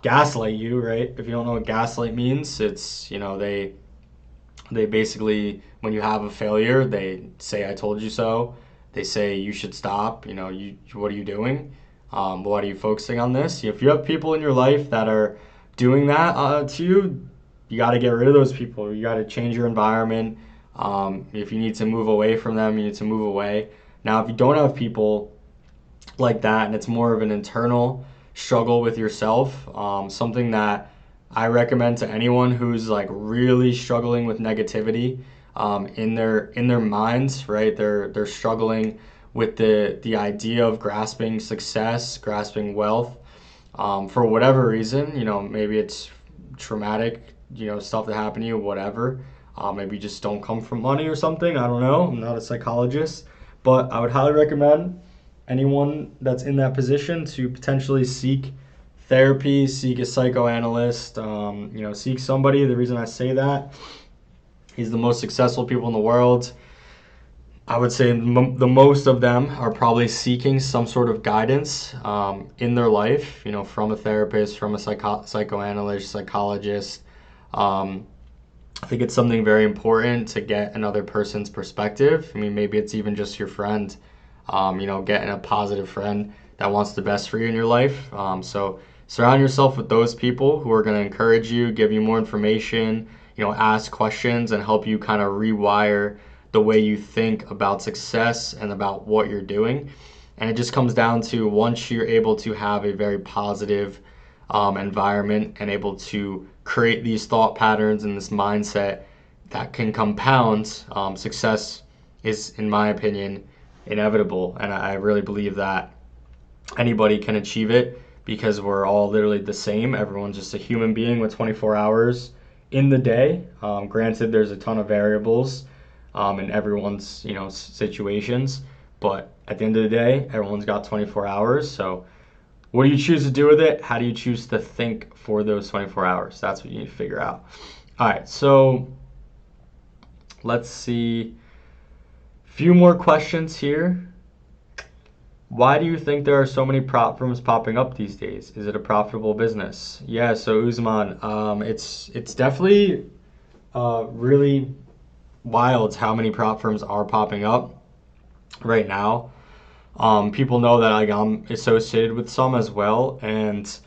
gaslight you, right? If you don't know what gaslight means, it's they basically, when you have a failure, they say, I told you so. They say you should stop. What are you doing? Why are you focusing on this? If you have people in your life that are doing that to you, you got to get rid of those people. You got to change your environment. If you need to move away from them, you need to move away. Now, if you don't have people like that and it's more of an internal struggle with yourself, something that I recommend to anyone who's like really struggling with negativity in their minds, right? They're struggling with the idea of grasping success, grasping wealth, for whatever reason. Maybe it's traumatic, stuff that happened to you, whatever. Maybe you just don't come from money or something. I don't know. I'm not a psychologist, but I would highly recommend anyone that's in that position to potentially seek therapy, seek a psychoanalyst, seek somebody. The reason I say that, he's the most successful people in the world. I would say the most of them are probably seeking some sort of guidance in their life, from a therapist, from a psychoanalyst, psychologist. I think it's something very important to get another person's perspective. I mean, maybe it's even just your friend, getting a positive friend that wants the best for you in your life. So surround yourself with those people who are going to encourage you, give you more information, ask questions, and help you kind of rewire the way you think about success and about what you're doing. And it just comes down to, once you're able to have a very positive environment and able to create these thought patterns and this mindset that can compound, success is, in my opinion, inevitable. And I really believe that anybody can achieve it, because we're all literally the same. Everyone's just a human being with 24 hours in the day. Granted, there's a ton of variables in everyone's situations, but at the end of the day, everyone's got 24 hours. So what do you choose to do with it? How do you choose to think for those 24 hours? That's what you need to figure out. All right, so let's see. A few more questions here. Why do you think there are so many prop firms popping up these days? Is it a profitable business? Yeah, so Usman, it's definitely really wild how many prop firms are popping up right now. People know that I'm associated with some as well, and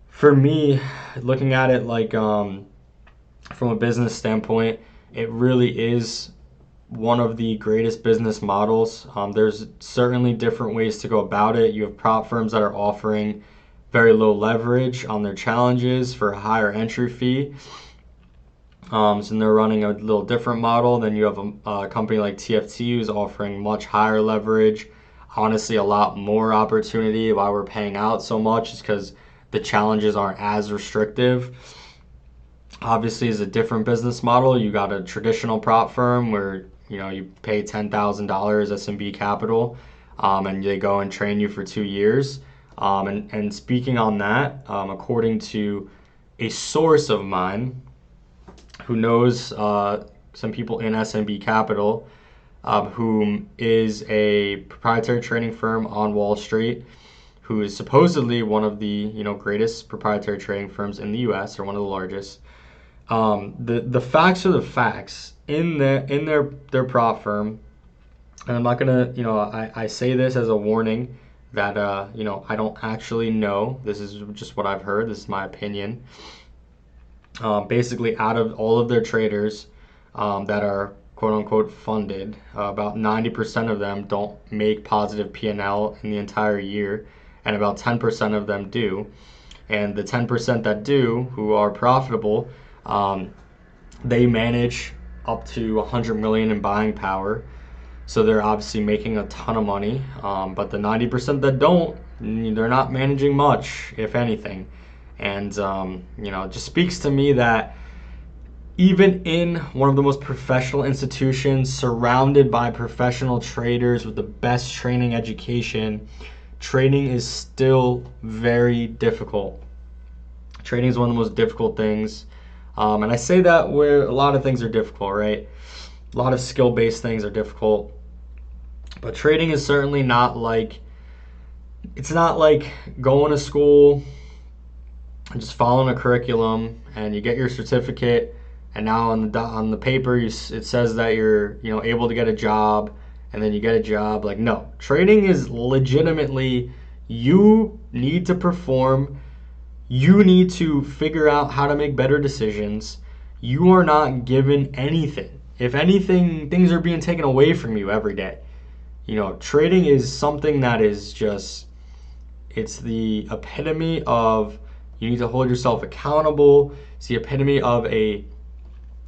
for me, looking at it like from a business standpoint, it really is one of the greatest business models. There's certainly different ways to go about it. You have prop firms that are offering very low leverage on their challenges for a higher entry fee. So they're running a little different model. Then you have a company like TFT who's offering much higher leverage. Honestly, a lot more opportunity. Why we're paying out so much is because the challenges aren't as restrictive. Obviously, is a different business model. You got a traditional prop firm where you pay $10,000 S&B capital, and they go and train you for 2 years. And speaking on that, according to a source of mine who knows some people in S&B Capital, whom is a proprietary trading firm on Wall Street, who is supposedly one of the greatest proprietary trading firms in the U.S., or one of the largest. The facts are the facts in their prop firm, and I'm not gonna I say this as a warning that I don't actually know. This is just what I've heard. This is my opinion. Basically, out of all of their traders that are quote unquote funded, about 90% of them don't make positive P&L in the entire year, and about 10% of them do. And the 10% that do, who are profitable, they manage up to 100 million in buying power. So they're obviously making a ton of money. But the 90% that don't, they're not managing much, if anything. And it just speaks to me that even in one of the most professional institutions, surrounded by professional traders with the best training education, trading is still very difficult. Trading is one of the most difficult things. And I say that where a lot of things are difficult, right? A lot of skill-based things are difficult. But trading is certainly not like, it's not like going to school and just following a curriculum and you get your certificate, and now on the paper it says that you're able to get a job, and then you get a job. Like, no, trading is legitimately, you need to perform. You need to figure out how to make better decisions. you are not given anything. If anything, things are being taken away from you every day. Trading is something that is just, it's the epitome of, you need to hold yourself accountable. It's the epitome of a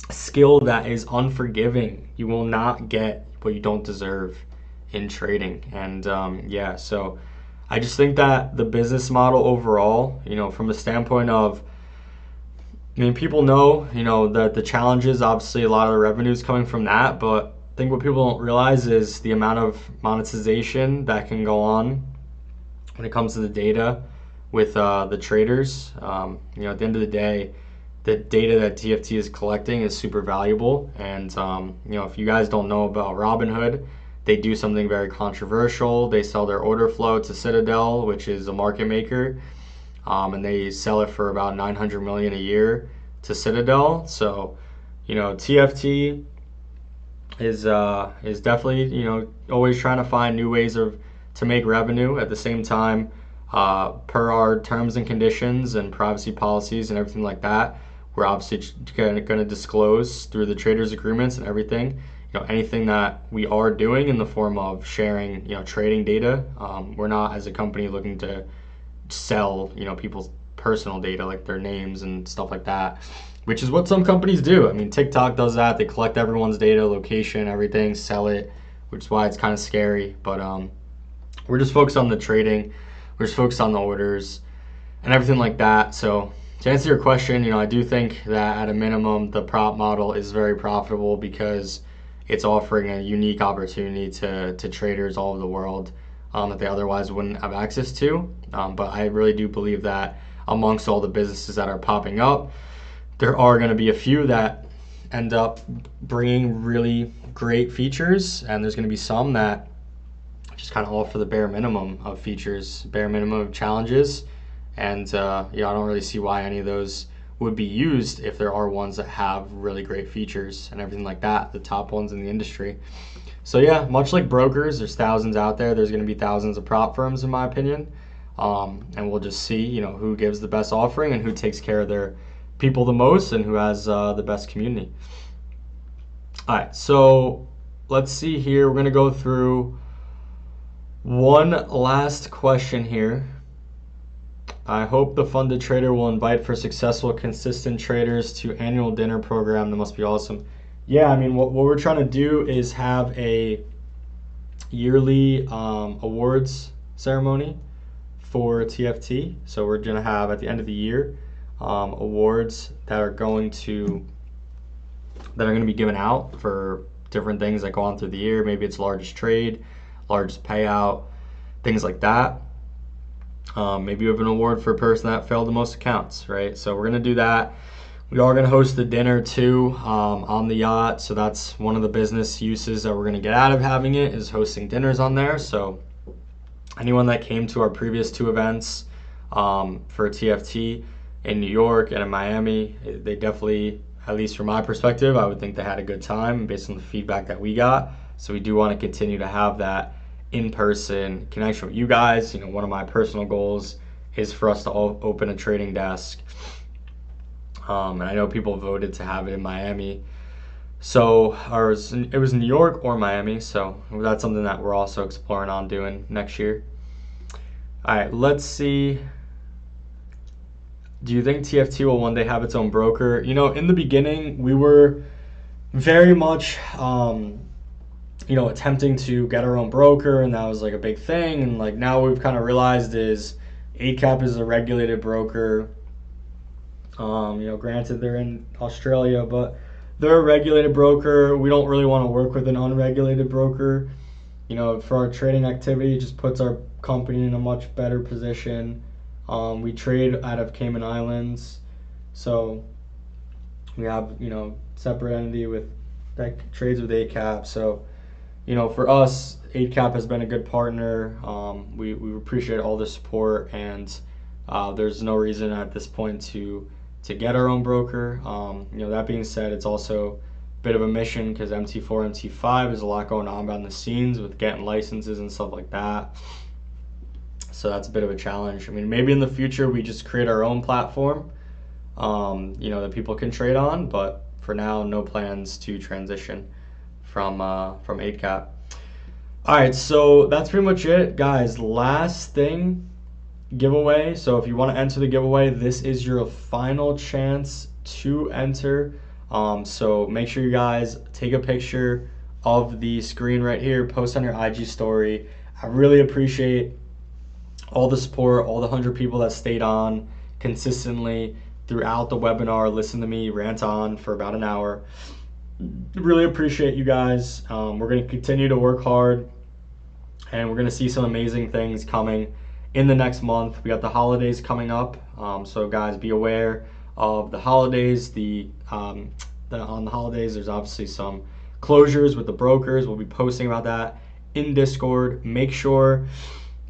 skill that is unforgiving. You will not get what you don't deserve in trading. And yeah, so I just think that the business model overall, from a standpoint of, people know, that the challenges, obviously a lot of the revenue is coming from that, but I think what people don't realize is the amount of monetization that can go on when it comes to the data with the traders. At the end of the day, the data that TFT is collecting is super valuable. And, if you guys don't know about Robinhood, they do something very controversial. They sell their order flow to Citadel, which is a market maker, and they sell it for about 900 million a year to Citadel. So, TFT is definitely always trying to find new ways to make revenue. At the same time, per our terms and conditions and privacy policies and everything like that, we're obviously going to disclose through the traders agreements and everything, anything that we are doing in the form of sharing, trading data. We're not, as a company, looking to sell, people's personal data, like their names and stuff like that, which is what some companies do. TikTok does that. They collect everyone's data, location, everything, sell it, which is why it's kind of scary. But we're just focused on the trading. We're just focused on the orders and everything like that. So to answer your question, I do think that at a minimum, the prop model is very profitable because it's offering a unique opportunity to traders all over the world that they otherwise wouldn't have access to. But I really do believe that amongst all the businesses that are popping up, there are going to be a few that end up bringing really great features, and there's going to be some that just kind of offer the bare minimum of features, bare minimum of challenges. And I don't really see why any of those would be used if there are ones that have really great features and everything like that, the top ones in the industry. So yeah, much like brokers, there's thousands out there. There's going to be thousands of prop firms, in my opinion. And we'll just see, who gives the best offering and who takes care of their people the most and who has the best community. All right, so let's see here. We're going to go through one last question here. I hope the Funded Trader will invite for successful, consistent traders to annual dinner program. That must be awesome. Yeah, what we're trying to do is have a yearly awards ceremony for TFT. So we're going to have at the end of the year awards that are going to be given out for different things that go on through the year. Maybe it's largest trade, largest payout, things like that. Maybe you have an award for a person that failed the most accounts, right? So we're going to do that. We are going to host the dinner too on the yacht. So that's one of the business uses that we're going to get out of having it, is hosting dinners on there. So anyone that came to our previous two events for TFT in New York and in Miami, they definitely, at least from my perspective, I would think they had a good time based on the feedback that we got. So we do want to continue to have that in-person connection with you guys. One of my personal goals is for us to open a trading desk. And I know people voted to have it in Miami. So it was New York or Miami. So that's something that we're also exploring on doing next year. All right, let's see. Do you think TFT will one day have its own broker? In the beginning, we were very much attempting to get our own broker, and that was like a big thing. And like now we've kind of realized is 8cap is a regulated broker. Granted they're in Australia, but they're a regulated broker. We don't really want to work with an unregulated broker. For our trading activity, it just puts our company in a much better position. We trade out of Cayman Islands, so we have separate entity that trades with 8cap. So for us, 8cap has been a good partner. We appreciate all the support, and there's no reason at this point to get our own broker. That being said, it's also a bit of a mission because MT4, MT5, there's a lot going on behind the scenes with getting licenses and stuff like that. So that's a bit of a challenge. Maybe in the future we just create our own platform that people can trade on. But for now, no plans to transition from 8cap. All right, so that's pretty much it, guys. Last thing, giveaway. So if you want to enter the giveaway, this is your final chance to enter. So make sure you guys take a picture of the screen right here, post on your IG story. I really appreciate all the support, all the 100 people that stayed on consistently throughout the webinar, listen to me rant on for about an hour. Really appreciate you guys. We're going to continue to work hard, and we're going to see some amazing things coming in the next month. We got the holidays coming up, so guys, be aware of the holidays. On the holidays, there's obviously some closures with the brokers. We'll be posting about that in Discord. Make sure